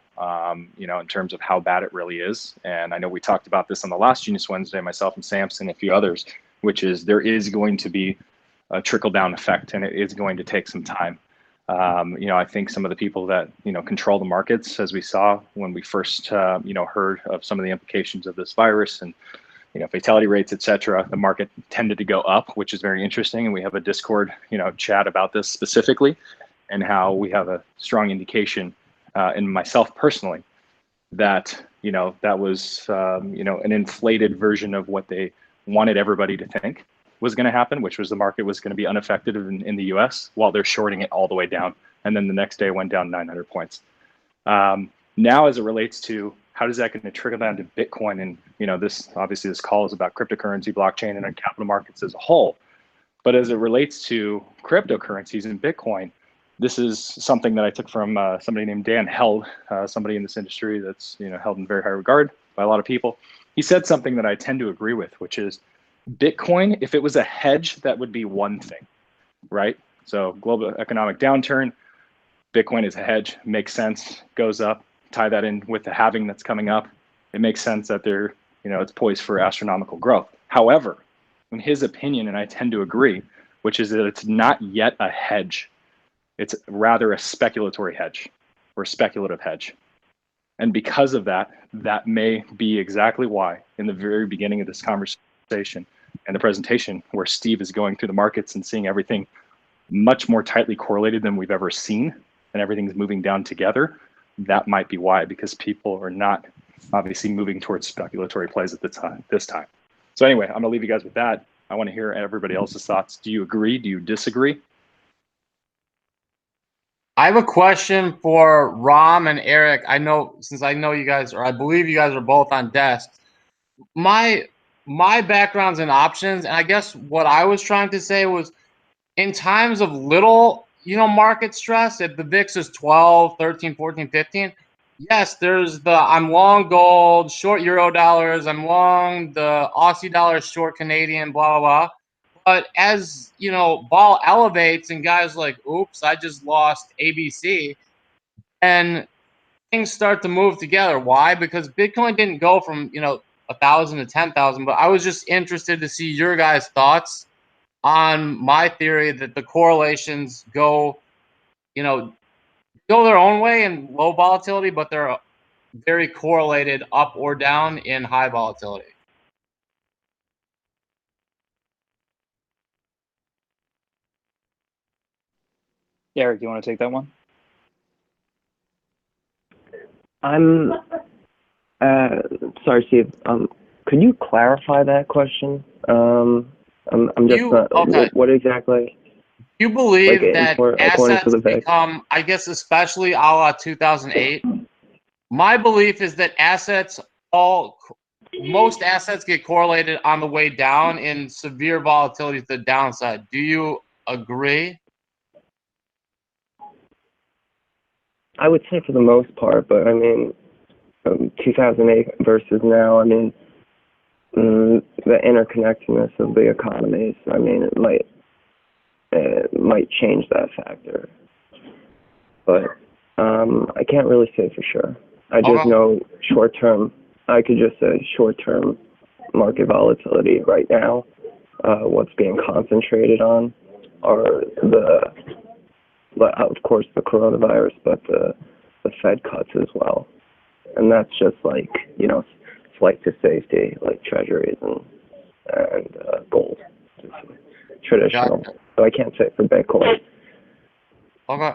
in terms of how bad it really is. And I know we talked about this on the last Genius Wednesday, myself and Samson, and a few others, which is there is going to be a trickle down effect, and it is going to take some time. I think some of the people that, control the markets, as we saw when we first, heard of some of the implications of this virus and, fatality rates, et cetera, the market tended to go up, which is very interesting. And we have a Discord, chat about this specifically, and how we have a strong indication, in myself personally, that, that was, an inflated version of what they wanted everybody to think was going to happen, which was the market was going to be unaffected in the US while they're shorting it all the way down. And then the next day went down 900 points. Now, as it relates to how does that going to trickle down to Bitcoin? And, this call is about cryptocurrency, blockchain, and capital markets as a whole. But as it relates to cryptocurrencies and Bitcoin, this is something that I took from somebody named Dan Held, somebody in this industry that's, held in very high regard by a lot of people. He said something that I tend to agree with, which is Bitcoin, if it was a hedge, that would be one thing, right? So global economic downturn, Bitcoin is a hedge, makes sense, goes up, tie that in with the halving that's coming up. It makes sense that they're, it's poised for astronomical growth. However, in his opinion, and I tend to agree, which is that it's not yet a hedge. It's rather a speculatory hedge or speculative hedge. And because of that, that may be exactly why in the very beginning of this conversation and the presentation, where Steve is going through the markets and seeing everything much more tightly correlated than we've ever seen, and everything's moving down together, that might be why, because people are not obviously moving towards speculatory plays at this time. So anyway, I'm gonna leave you guys with that. I want to hear everybody else's thoughts. Do you agree? Do you disagree? I have a question for Ram and Eric. I know you guys, or I believe you guys are both on desks. My background's in options, and I guess what I was trying to say was, in times of little, market stress, if the VIX is 12, 13, 14, 15, yes, there's the I'm long gold, short euro dollars, I'm long the Aussie dollar, short Canadian, blah, blah, blah. But as, vol elevates and guys like, oops, I just lost ABC, and things start to move together. Why? Because Bitcoin didn't go from, 1,000 to 10,000, but I was just interested to see your guys' thoughts on my theory that the correlations go their own way in low volatility, but they're very correlated up or down in high volatility. Eric, you want to take that one? I'm sorry, Steve. Could you clarify that question? I'm just not. Okay. What exactly? You believe that according to assets the VIX become, I guess, especially a la 2008. My belief is that most assets get correlated on the way down in severe volatility to the downside. Do you agree? I would say for the most part, but I mean, 2008 versus now, I mean, the interconnectedness of the economies, I mean, it might change that factor. But I can't really say for sure. I just know short-term, I could just say short-term market volatility right now, what's being concentrated on are of course, the coronavirus, but the Fed cuts as well. And that's just like, flight to safety, like treasuries and gold. Just traditional. Gotcha. So I can't say for Bitcoin. Okay.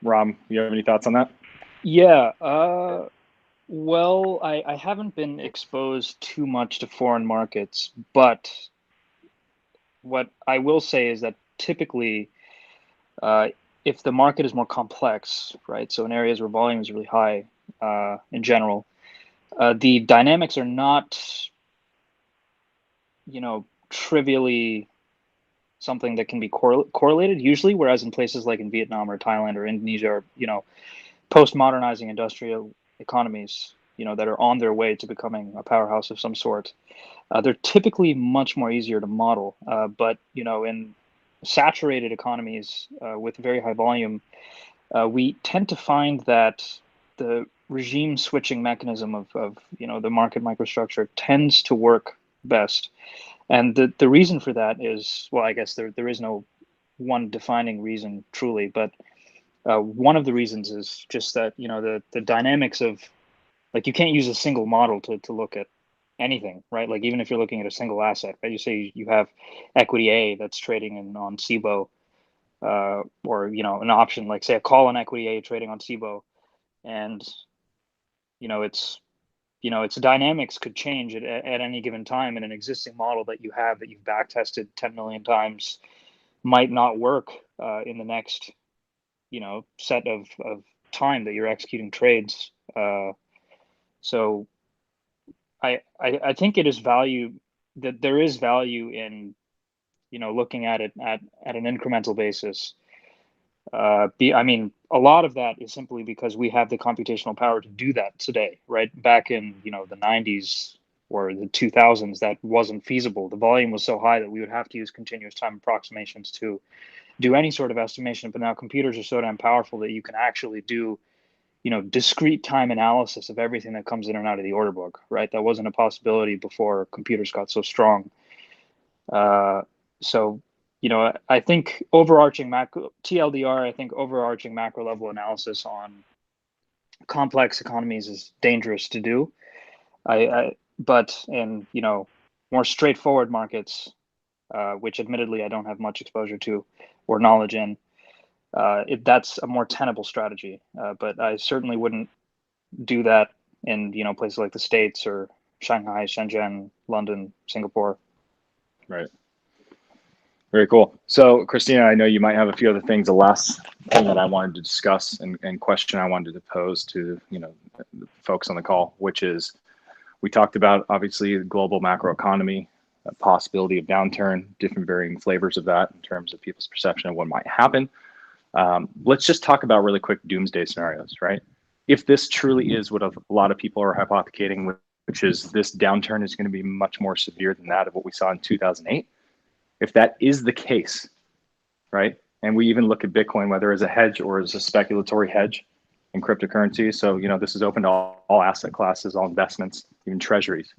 Ram, you have any thoughts on that? Yeah. Well, I haven't been exposed too much to foreign markets, but what I will say is that typically, if the market is more complex, right? So in areas where volume is really high, in general, the dynamics are not, trivially something that can be correlated usually. Whereas in places like in Vietnam or Thailand or Indonesia, or post-modernizing industrial economies, that are on their way to becoming a powerhouse of some sort, they're typically much more easier to model. But in saturated economies with very high volume, we tend to find that the regime switching mechanism of the market microstructure tends to work best. And the reason for that is, well, I guess there is no one defining reason truly, but one of the reasons is just that the dynamics of, like, you can't use a single model to look at anything, right? Like, even if you're looking at a single asset, right? You say you have equity A that's trading on SIBO, or an option, like say a call on equity A trading on SIBO, and its dynamics could change at any given time, and an existing model that you have that you've back tested 10 million times might not work in the next set of time that you're executing trades. So I think it is value, that there is value in looking at it at an incremental basis. I mean, a lot of that is simply because we have the computational power to do that today, right? Back in the 90s or the 2000s, that wasn't feasible. The volume was so high that we would have to use continuous time approximations to do any sort of estimation. But now computers are so damn powerful that you can actually do discrete time analysis of everything that comes in and out of the order book, right? That wasn't a possibility before computers got so strong. So I think overarching macro TLDR, I think overarching macro level analysis on complex economies is dangerous to do. But in more straightforward markets, which admittedly I don't have much exposure to or knowledge in, that's a more tenable strategy. But I certainly wouldn't do that in places like the States or Shanghai, Shenzhen, London, Singapore. Right. Very cool. So, Christina, I know you might have a few other things. The last thing that I wanted to discuss and question I wanted to pose to the folks on the call, which is, we talked about obviously the global macroeconomy, possibility of downturn, different varying flavors of that in terms of people's perception of what might happen. Let's just talk about really quick doomsday scenarios, right? If this truly is what a lot of people are hypothecating, which is this downturn is going to be much more severe than that of what we saw in 2008. If that is the case, right? And we even look at Bitcoin, whether as a hedge or as a speculatory hedge in cryptocurrency. So, this is open to all asset classes, all investments, even treasuries.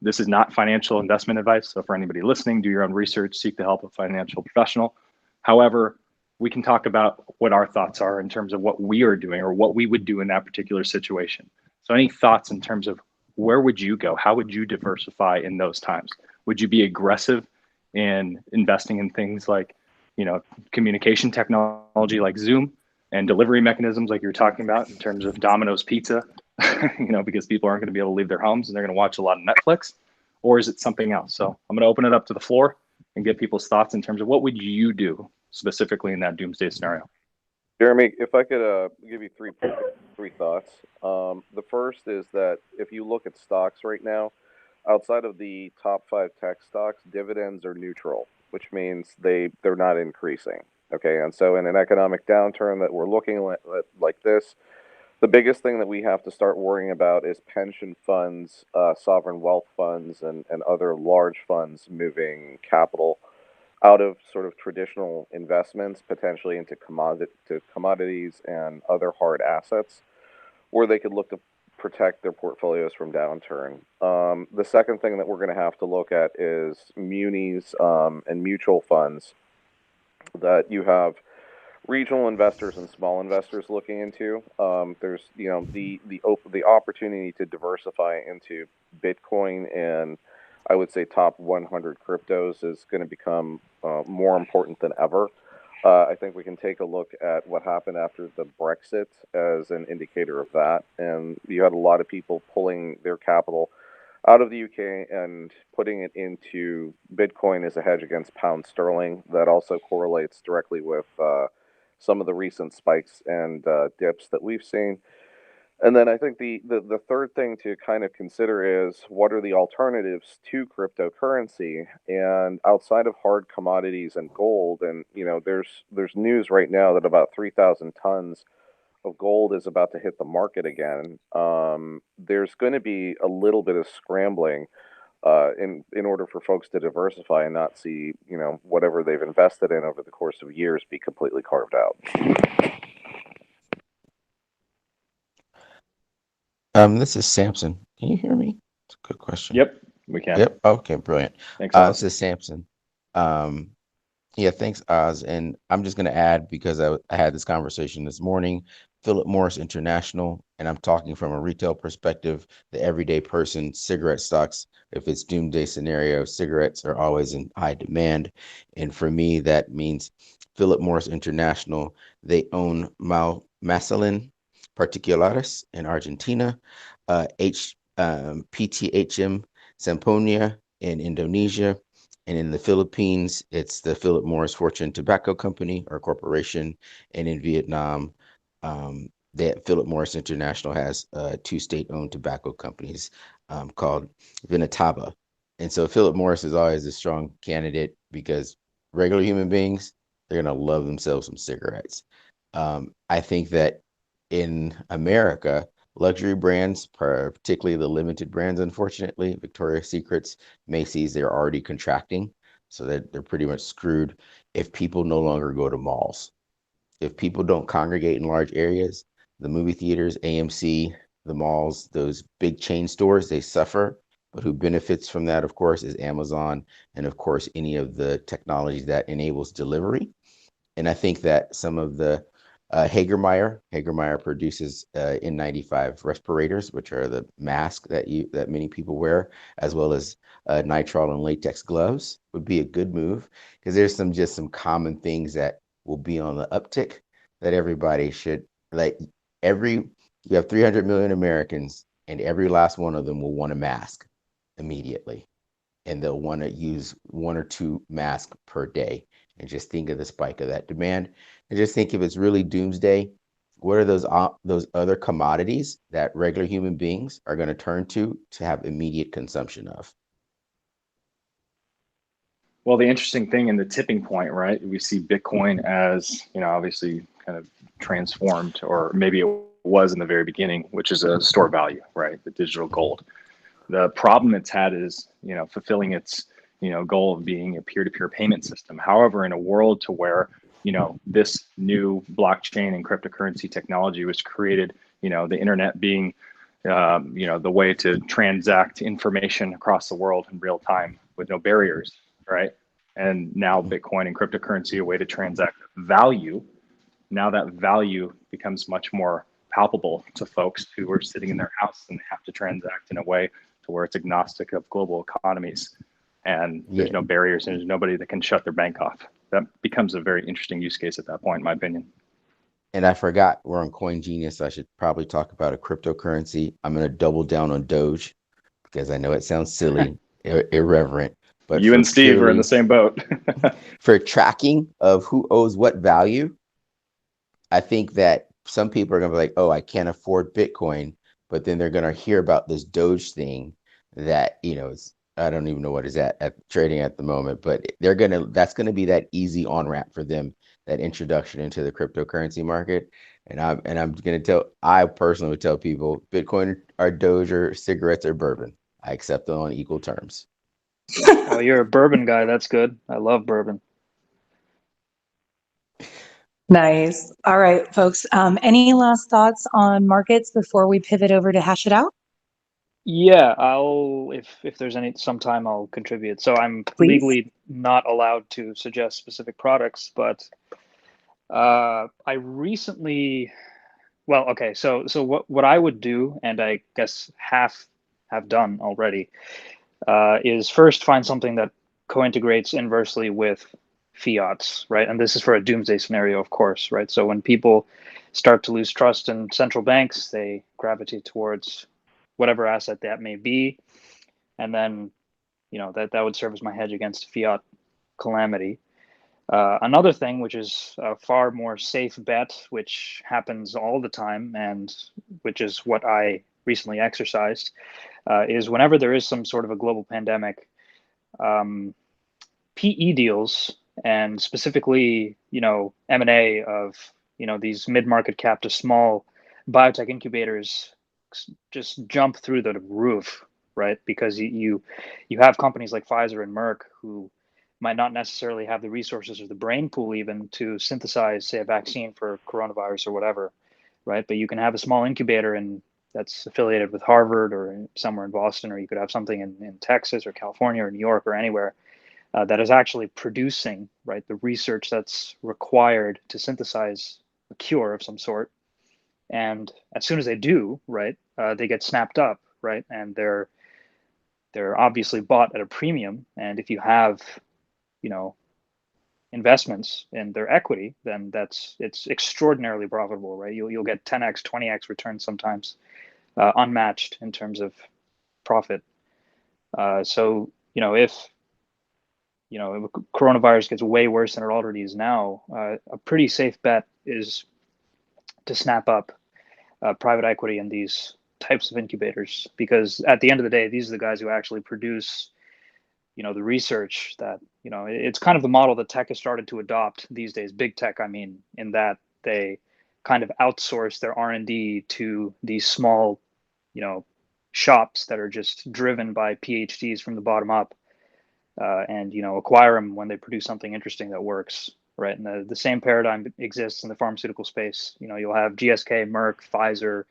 This is not financial investment advice. So for anybody listening, do your own research, seek the help of a financial professional. However, we can talk about what our thoughts are in terms of what we are doing or what we would do in that particular situation. So any thoughts in terms of where would you go? How would you diversify in those times? Would you be aggressive in investing in things like, communication technology like Zoom and delivery mechanisms like you're talking about in terms of Domino's Pizza, because people aren't going to be able to leave their homes and they're going to watch a lot of Netflix? Or is it something else? So I'm going to open it up to the floor and get people's thoughts in terms of what would you do specifically in that doomsday scenario. Jeremy, if I could give you three thoughts. The first is that if you look at stocks right now, outside of the top 5 tech stocks, dividends are neutral, which means they're not increasing. Okay, and so in an economic downturn that we're looking at like this, the biggest thing that we have to start worrying about is pension funds, sovereign wealth funds, and other large funds moving capital out of sort of traditional investments, potentially into commodities and other hard assets, where they could look to protect their portfolios from downturn. The second thing that we're going to have to look at is munis and mutual funds that you have regional investors and small investors looking into. There's the opportunity to diversify into Bitcoin and I would say top 100 cryptos is going to become more important than ever. I think we can take a look at what happened after the Brexit as an indicator of that. And you had a lot of people pulling their capital out of the UK and putting it into Bitcoin as a hedge against pound sterling. That also correlates directly with some of the recent spikes and dips that we've seen. And then I think the third thing to kind of consider is what are the alternatives to cryptocurrency? And outside of hard commodities and gold, and there's news right now that about 3,000 tons of gold is about to hit the market again. There's going to be a little bit of scrambling in order for folks to diversify and not see whatever they've invested in over the course of years be completely carved out. This is Samson. Can you hear me? It's a good question. Yep, we can. Yep. Okay, brilliant. Thanks, Oz. This is Samson. Yeah, thanks, Oz. And I'm just going to add, because I had this conversation this morning, Philip Morris International, and I'm talking from a retail perspective, the everyday person, cigarette stocks. If it's doomsday scenario, cigarettes are always in high demand. And for me, that means Philip Morris International, they own Masalin Particulares in Argentina, PTHM Samponia in Indonesia, and in the Philippines, it's the Philip Morris Fortune Tobacco Company or Corporation, and in Vietnam, Philip Morris International has 2 state-owned tobacco companies called Vinataba. And so Philip Morris is always a strong candidate because regular human beings, they're going to love themselves some cigarettes. I think that in America, luxury brands, particularly the limited brands, unfortunately, Victoria's Secrets, Macy's, they're already contracting. So they're pretty much screwed if people no longer go to malls. If people don't congregate in large areas, the movie theaters, AMC, the malls, those big chain stores, they suffer. But who benefits from that, of course, is Amazon and, of course, any of the technology that enables delivery. And I think that some of the Hagermeyer produces N95 respirators, which are the mask that many people wear, as well as nitrile and latex gloves, would be a good move, because there's some common things that will be on the uptick that everybody should like. You have 300 million Americans, and every last one of them will want a mask immediately, and they'll want to use 1 or 2 masks per day. And just think of the spike of that demand. And just think, if it's really doomsday, what are those other commodities that regular human beings are going to turn to have immediate consumption of? Well, the interesting thing in the tipping point, right? We see Bitcoin as, obviously kind of transformed, or maybe it was in the very beginning, which is a store value, right? The digital gold. The problem it's had is, fulfilling its, goal of being a peer-to-peer payment system. However, in a world to where, this new blockchain and cryptocurrency technology was created, the internet being, the way to transact information across the world in real time with no barriers, right? And now Bitcoin and cryptocurrency, a way to transact value. Now that value becomes much more palpable to folks who are sitting in their house and have to transact in a way to where it's agnostic of global economies, and there's no barriers, and there's nobody that can shut their bank off. That becomes a very interesting use case at that point, in my opinion. And I forgot we're on Coin Genius. I should probably talk about a cryptocurrency. I'm going to double down on Doge because I know it sounds silly, irreverent, but you and Steve are in the same boat. For tracking of who owes what value, I think that some people are going to be like, oh, I can't afford Bitcoin, but then they're going to hear about this Doge thing that, I don't even know what is at trading at the moment, but that's going to be that easy on ramp for them, that introduction into the cryptocurrency market. And I personally would tell people Bitcoin or Doge or cigarettes or bourbon. I accept them on equal terms. Oh, you're a bourbon guy. That's good. I love bourbon. Nice. All right, folks. Any last thoughts on markets before we pivot over to hash it out? Yeah, if there's some time I'll contribute. So I'm legally not allowed to suggest specific products, but I recently, well, okay, so what I would do, and I guess have done already, is first find something that co-integrates inversely with fiats, right? And this is for a doomsday scenario, of course, right? So when people start to lose trust in central banks, they gravitate towards whatever asset that may be, and then that would serve as my hedge against fiat calamity. Another thing, which is a far more safe bet, which happens all the time, and which is what I recently exercised, is whenever there is some sort of a global pandemic, PE deals, and specifically, M&A of, these mid-market cap to small biotech incubators just jump through the roof, right? Because you have companies like Pfizer and Merck who might not necessarily have the resources or the brain pool even to synthesize, say, a vaccine for coronavirus or whatever, right? But you can have a small incubator and that's affiliated with Harvard or somewhere in Boston, or you could have something in Texas or California or New York or anywhere that is actually producing, right, the research that's required to synthesize a cure of some sort. And as soon as they do, right, they get snapped up, right, and they're obviously bought at a premium. And if you have, investments in their equity, then it's extraordinarily profitable, right? You'll get 10x, 20x returns sometimes, unmatched in terms of profit. So if coronavirus gets way worse than it already is now, a pretty safe bet is to snap up private equity in these types of incubators, because at the end of the day, these are the guys who actually produce, the research that, it's kind of the model that tech has started to adopt these days, big tech, I mean, in that they kind of outsource their R&D to these small, shops that are just driven by PhDs from the bottom up, and, acquire them when they produce something interesting that works, right? And the same paradigm exists in the pharmaceutical space. You'll have GSK, Merck, Pfizer,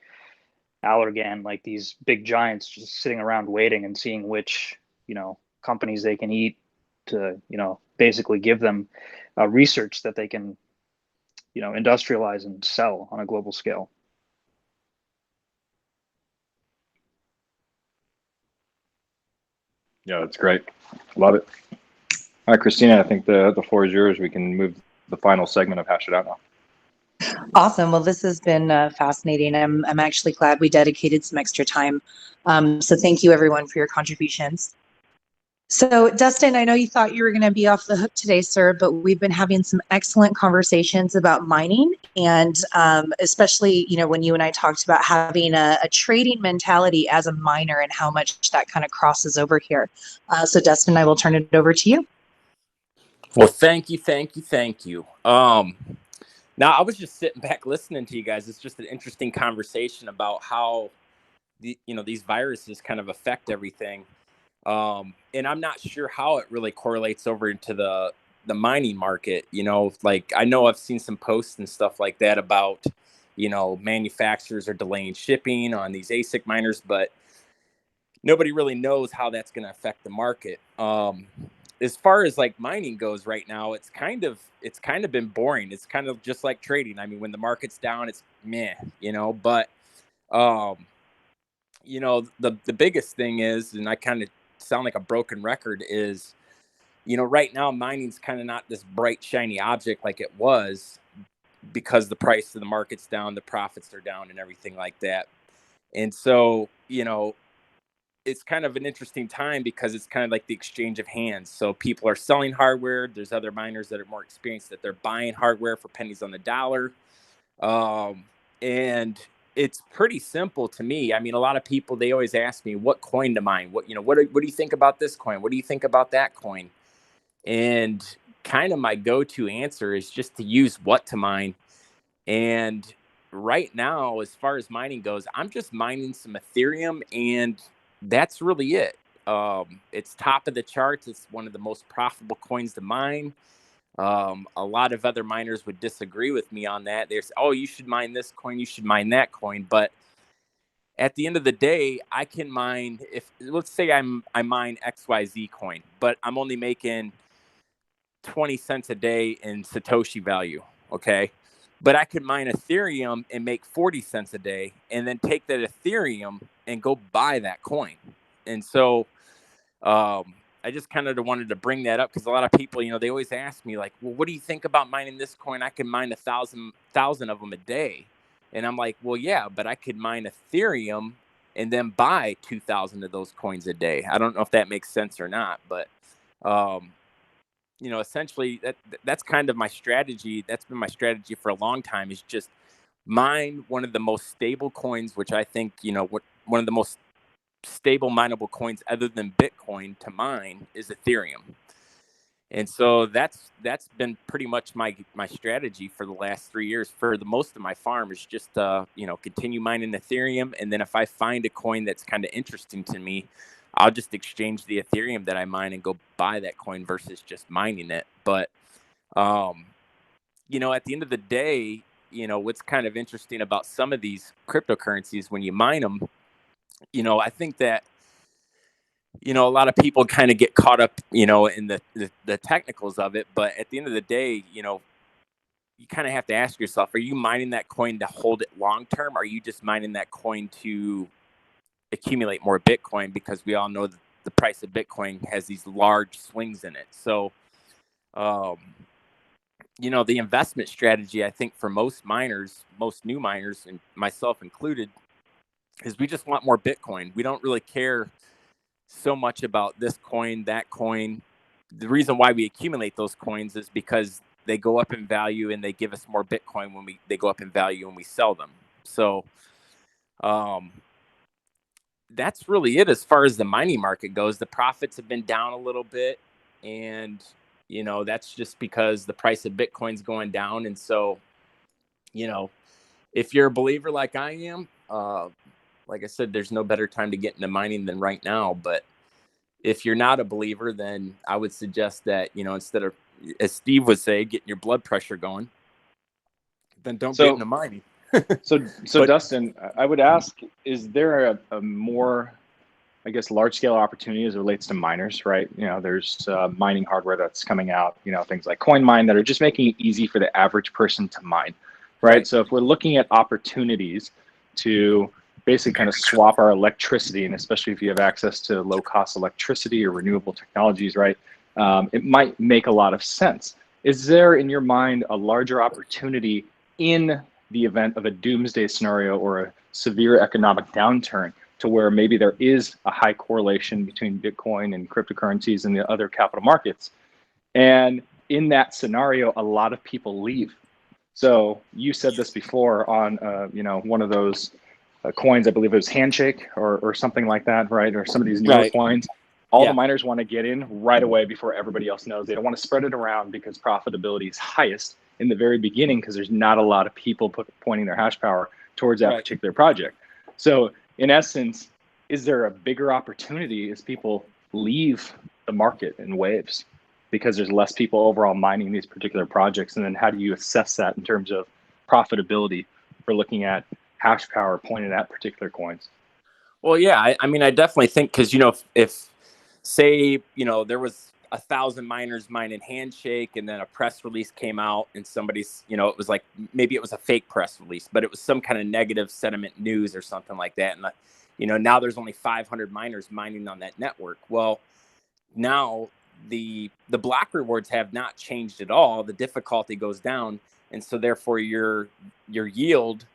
Allergan, like these big giants just sitting around waiting and seeing which, companies they can eat to, basically give them research that they can, industrialize and sell on a global scale. Yeah, that's great. Love it. All right, Christina, I think the floor is yours. We can move the final segment of Hash It Out now. Awesome. Well, this has been fascinating. I'm actually glad we dedicated some extra time. So thank you, everyone, for your contributions. So, Dustin, I know you thought you were going to be off the hook today, sir, but we've been having some excellent conversations about mining, and especially, when you and I talked about having a trading mentality as a miner and how much that kind of crosses over here. So, Dustin, I will turn it over to you. Well, thank you. Now I was just sitting back listening to you guys. It's just an interesting conversation about how these viruses kind of affect everything. And I'm not sure how it really correlates over into the mining market. Like I know I've seen some posts and stuff like that about, manufacturers are delaying shipping on these ASIC miners, but nobody really knows how that's going to affect the market. As far as like mining goes right now, it's kind of been boring. It's kind of just like trading. I mean, when the market's down, it's meh, but the biggest thing is, and I kind of sound like a broken record, is right now mining's kind of not this bright shiny object like it was, because the price of the market's down, the profits are down, and everything like that. And so it's kind of an interesting time because it's kind of like the exchange of hands. So people are selling hardware. There's other miners that are more experienced that they're buying hardware for pennies on the dollar. And it's pretty simple to me. I mean, a lot of people, they always ask me what coin to mine. What do you think about this coin? What do you think about that coin? And kind of my go-to answer is just to use what to mine. And right now, as far as mining goes, I'm just mining some Ethereum, and that's really it. It's top of the charts. It's one of the most profitable coins to mine. A lot of other miners would disagree with me on that. There's, oh, you should mine this coin, you should mine that coin. But at the end of the day, I can mine, if let's say I mine XYZ coin, but I'm only making 20 cents a day in Satoshi value. Okay. But I could mine Ethereum and make 40 cents a day, and then take that Ethereum and go buy that coin. And so I just kind of wanted to bring that up because a lot of people, they always ask me like, well, what do you think about mining this coin? I can mine 1,000 of them a day. And I'm like, well, yeah, but I could mine Ethereum and then buy 2,000 of those coins a day. I don't know if that makes sense or not, but essentially that's kind of my strategy. That's been my strategy for a long time, is just mine one of the most stable coins, which I think, one of the most stable mineable coins other than Bitcoin to mine is Ethereum. And so that's been pretty much my strategy for the last 3 years for the most of my farm, is just continue mining Ethereum. And then if I find a coin that's kind of interesting to me, I'll just exchange the Ethereum that I mine and go buy that coin versus just mining it. But, at the end of the day, what's kind of interesting about some of these cryptocurrencies when you mine them, I think that, a lot of people kind of get caught up, in the technicals of it. But at the end of the day, you kind of have to ask yourself, are you mining that coin to hold it long term? Or are you just mining that coin to accumulate more Bitcoin? Because we all know that the price of Bitcoin has these large swings in it. So, the investment strategy, I think, for most miners, most new miners, and myself included, is we just want more Bitcoin. We don't really care so much about this coin, that coin. The reason why we accumulate those coins is because they go up in value and they give us more Bitcoin when they go up in value and we sell them. So, that's really it as far as the mining market goes. The profits have been down a little bit, and that's just because the price of Bitcoin's going down. And so, if you're a believer like I am, like I said, there's no better time to get into mining than right now. But if you're not a believer, then I would suggest that, instead of, as Steve would say, getting your blood pressure going, then don't get into mining. So Dustin, I would ask, is there a more, I guess, large scale opportunity as it relates to miners, right? There's mining hardware that's coming out, things like CoinMine that are just making it easy for the average person to mine, right? So if we're looking at opportunities to basically kind of swap our electricity, and especially if you have access to low cost electricity or renewable technologies, right? It might make a lot of sense. Is there in your mind a larger opportunity in the event of a doomsday scenario or a severe economic downturn, to where maybe there is a high correlation between Bitcoin and cryptocurrencies and the other capital markets? And in that scenario, a lot of people leave. So you said this before on, one of those coins, I believe it was Handshake or something like that, right? Or some of these newer coins. All the miners want to get in right away before everybody else knows. They don't want to spread it around because profitability is highest in the very beginning because there's not a lot of people pointing their hash power towards that particular project. So in essence, is there a bigger opportunity as people leave the market in waves because there's less people overall mining these particular projects? And then how do you assess that in terms of profitability for looking at hash power pointed at particular coins? Well, yeah, I mean, I definitely think because, you know, if say, you know, there was 1,000 miners mining Handshake and then a press release came out and somebody's, you know, it was like, maybe it was a fake press release, but it was some kind of negative sentiment news or something like that. And, you know, now there's only 500 miners mining on that network. Well, now the block rewards have not changed at all. The difficulty goes down. And so therefore your yield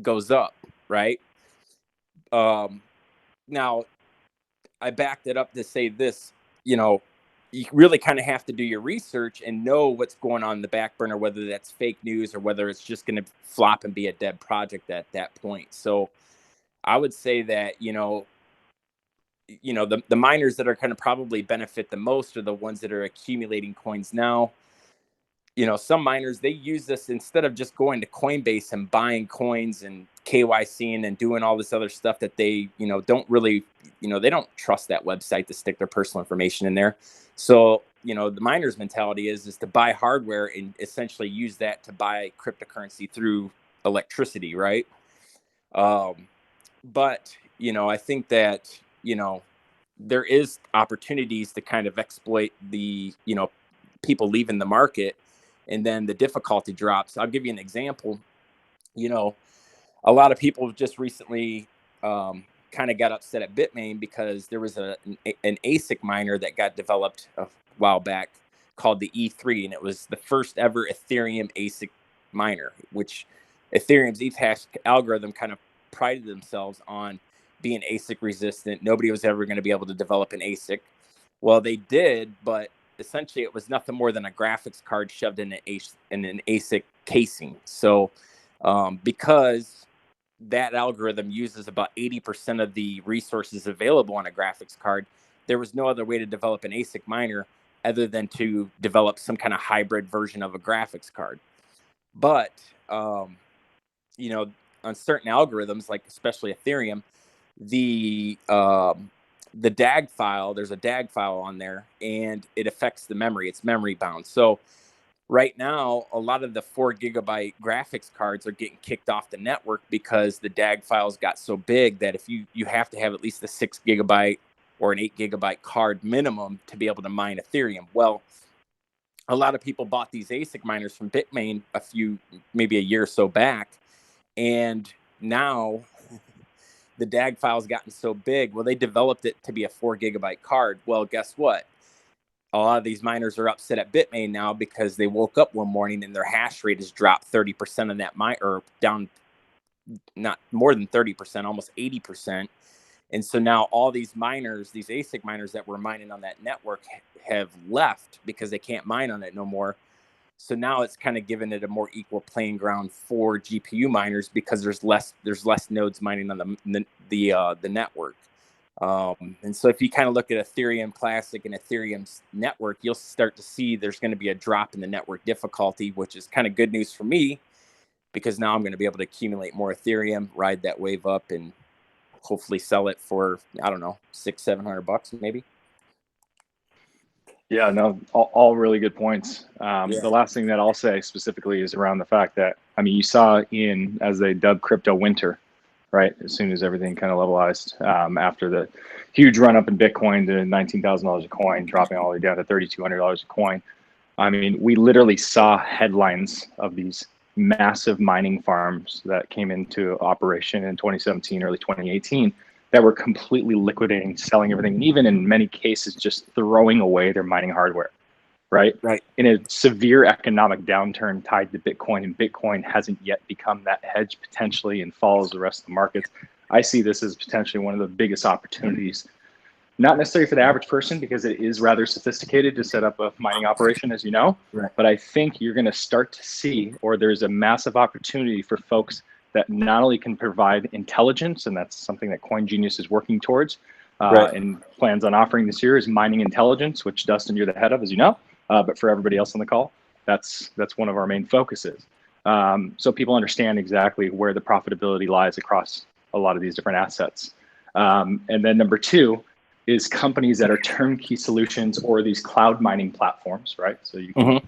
goes up, right? Now I backed it up to say this, you know, you really kind of have to do your research and know what's going on in the back burner, whether that's fake news or whether it's just going to flop and be a dead project at that point. So I would say that, you know, the miners that are kind of probably benefit the most are the ones that are accumulating coins now. You know, some miners, they use this instead of just going to Coinbase and buying coins and KYCing and doing all this other stuff that they, you know, don't really, you know, they don't trust that website to stick their personal information in there. So, you know, the miner's mentality is to buy hardware and essentially use that to buy cryptocurrency through electricity, right? But, you know, I think that, you know, there is opportunities to kind of exploit the, you know, people leaving the market, and then the difficulty drops. I'll give you an example. You know, a lot of people just recently kind of got upset at Bitmain because there was an ASIC miner that got developed a while back called the E3, and it was the first ever Ethereum ASIC miner, which Ethereum's ETH hash algorithm kind of prided themselves on being ASIC resistant. Nobody was ever going to be able to develop an ASIC. Well, they did, but essentially it was nothing more than a graphics card shoved in an ASIC casing. So because that algorithm uses about 80% of the resources available on a graphics card, there was no other way to develop an ASIC miner other than to develop some kind of hybrid version of a graphics card. But, you know, on certain algorithms, like especially Ethereum, the DAG file, there's a DAG file on there, and it affects the memory. It's memory bound. So right now, a lot of the 4 gigabyte graphics cards are getting kicked off the network because the DAG files got so big that if you have to have at least a 6 gigabyte or an 8 gigabyte card minimum to be able to mine Ethereum. Well, a lot of people bought these ASIC miners from Bitmain maybe a year or so back, and now the DAG file's gotten so big. Well, they developed it to be a 4 gigabyte card. Well, guess what? A lot of these miners are upset at Bitmain now because they woke up one morning and their hash rate has dropped 30% of that or down, not more than 30%, almost 80%. And so now all these miners, these ASIC miners that were mining on that network have left because they can't mine on it no more. So now it's kind of given it a more equal playing ground for GPU miners because there's less nodes mining on the network. And so if you kind of look at Ethereum Classic and Ethereum's network, you'll start to see there's going to be a drop in the network difficulty, which is kind of good news for me because now I'm going to be able to accumulate more Ethereum, ride that wave up, and hopefully sell it for, I don't know, $600-700 maybe. Yeah, no, all really good points. The last thing that I'll say specifically is around the fact that, I mean, you saw as they dubbed crypto winter, right? As soon as everything kind of levelized after the huge run up in Bitcoin to $19,000 a coin, dropping all the way down to $3,200 a coin. I mean, we literally saw headlines of these massive mining farms that came into operation in 2017, early 2018, that were completely liquidating, selling everything, and even in many cases, just throwing away their mining hardware, right? Right. In a severe economic downturn tied to Bitcoin, and Bitcoin hasn't yet become that hedge potentially and follows the rest of the markets. I see this as potentially one of the biggest opportunities, not necessarily for the average person because it is rather sophisticated to set up a mining operation, as you know, right. But I think you're going to start to see, or there's a massive opportunity for folks that not only can provide intelligence, and that's something that Coin Genius is working towards, and plans on offering this year is mining intelligence, which Dustin, you're the head of, as you know. But for everybody else on the call, that's one of our main focuses. So people understand exactly where the profitability lies across a lot of these different assets. And then number two is companies that are turnkey solutions or these cloud mining platforms, right? So you can,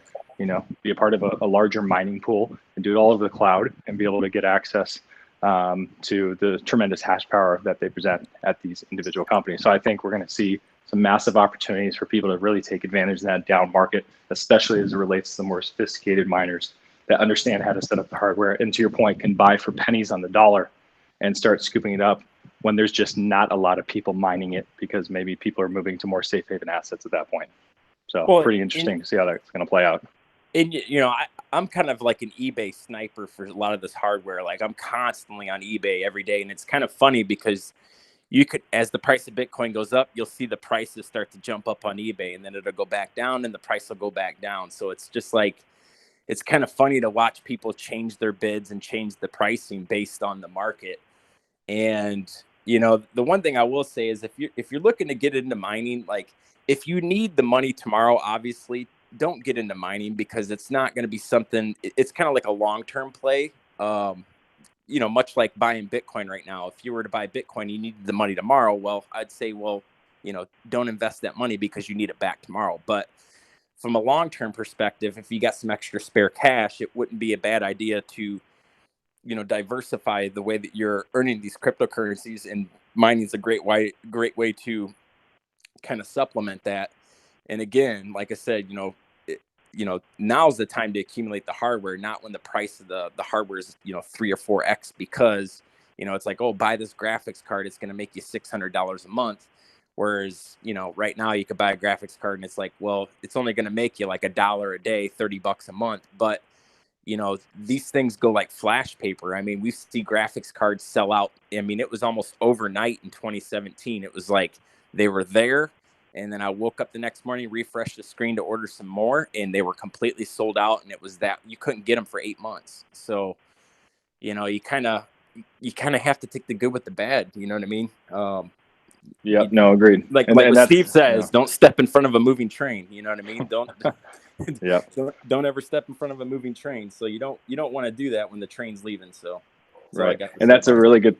be a part of a larger mining pool and do it all over the cloud and be able to get access to the tremendous hash power that they present at these individual companies. So I think we're going to see some massive opportunities for people to really take advantage of that down market, especially as it relates to the more sophisticated miners that understand how to set up the hardware. And to your point, can buy for pennies on the dollar and start scooping it up when there's just not a lot of people mining it because maybe people are moving to more safe haven assets at that point. So pretty interesting to see how that's going to play out. And, I'm kind of like an eBay sniper for a lot of this hardware. Like I'm constantly on eBay every day. And it's kind of funny because you could, as the price of Bitcoin goes up, you'll see the prices start to jump up on eBay and then it'll go back down and the price will go back down. So it's just like, it's kind of funny to watch people change their bids and change the pricing based on the market. And, the one thing I will say is if you're looking to get into mining, like if you need the money tomorrow, obviously don't get into mining because it's not going to be something, it's kind of like a long-term play. Much like buying Bitcoin right now. If you were to buy Bitcoin, you needed the money tomorrow. Well, I'd say, don't invest that money because you need it back tomorrow. But from a long-term perspective, if you got some extra spare cash, it wouldn't be a bad idea to, diversify the way that you're earning these cryptocurrencies, and mining is a great way to kind of supplement that. And again, like I said, now's the time to accumulate the hardware, not when the price of the hardware is, 3 or 4x, because, it's like, oh, buy this graphics card. It's going to make you $600 a month. Whereas, right now you could buy a graphics card and it's like, well, it's only going to make you like $1 a day, $30 a month. But, these things go like flash paper. I mean, we see graphics cards sell out. I mean, it was almost overnight in 2017. It was like they were there. And then I woke up the next morning, refreshed the screen to order some more, and they were completely sold out. And it was that you couldn't get them for 8 months. So, you kind of have to take the good with the bad. You know what I mean? No, agreed. Like what Steve says, don't step in front of a moving train. You know what I mean? Don't ever step in front of a moving train. So you don't want to do that when the train's leaving. So right. And that's a really good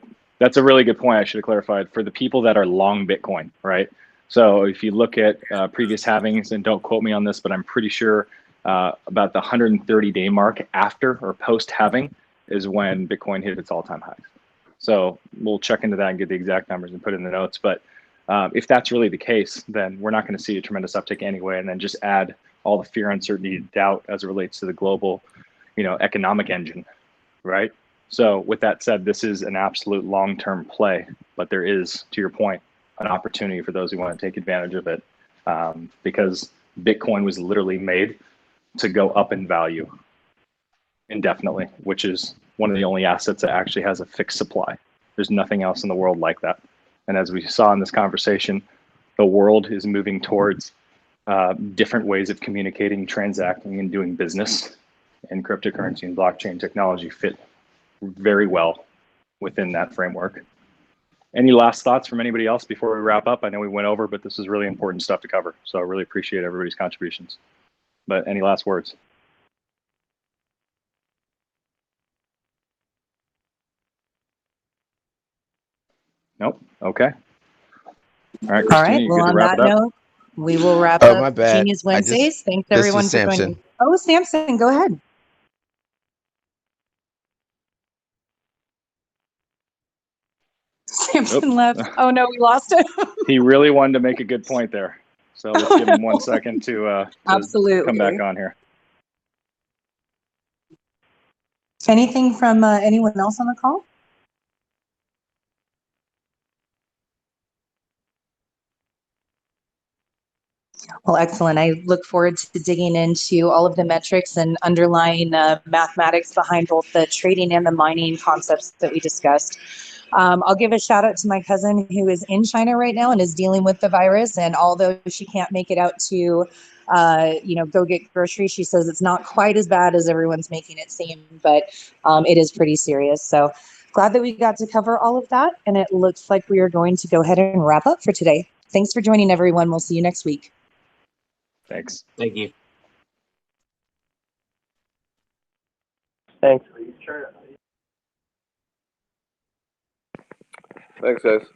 point. I should have clarified for the people that are long Bitcoin, right? So if you look at previous halvings, and don't quote me on this, but I'm pretty sure about the 130-day mark after or post halving is when Bitcoin hit its all-time highs. So we'll check into that and get the exact numbers and put it in the notes. But if that's really the case, then we're not going to see a tremendous uptick anyway. And then just add all the fear, uncertainty, doubt as it relates to the global, economic engine, right? So with that said, this is an absolute long-term play, but there is, to your point, an opportunity for those who want to take advantage of it, because Bitcoin was literally made to go up in value indefinitely, which is one of the only assets that actually has a fixed supply. There's nothing else in the world like that. And as we saw in this conversation, the world is moving towards different ways of communicating, transacting, and doing business, and cryptocurrency and blockchain technology fit very well within that framework. Any last thoughts from anybody else before we wrap up? I know we went over, but this is really important stuff to cover. So I really appreciate everybody's contributions. But any last words? Nope. Okay. All right, Christina, you good to wrap it up? Note, we will wrap up my bad. Genius Wednesdays. Thanks everyone for joining. Oh, Samson, go ahead. Samson left. Oh no, we lost it. He really wanted to make a good point there. So let's give him 1 second to absolutely come back on here. Anything from anyone else on the call? Well, excellent. I look forward to digging into all of the metrics and underlying mathematics behind both the trading and the mining concepts that we discussed. I'll give a shout out to my cousin who is in China right now and is dealing with the virus. And although she can't make it out to, go get groceries, she says it's not quite as bad as everyone's making it seem, but it is pretty serious. So glad that we got to cover all of that. And it looks like we are going to go ahead and wrap up for today. Thanks for joining, everyone. We'll see you next week. Thanks. Thank you. Thanks. Thanks, guys.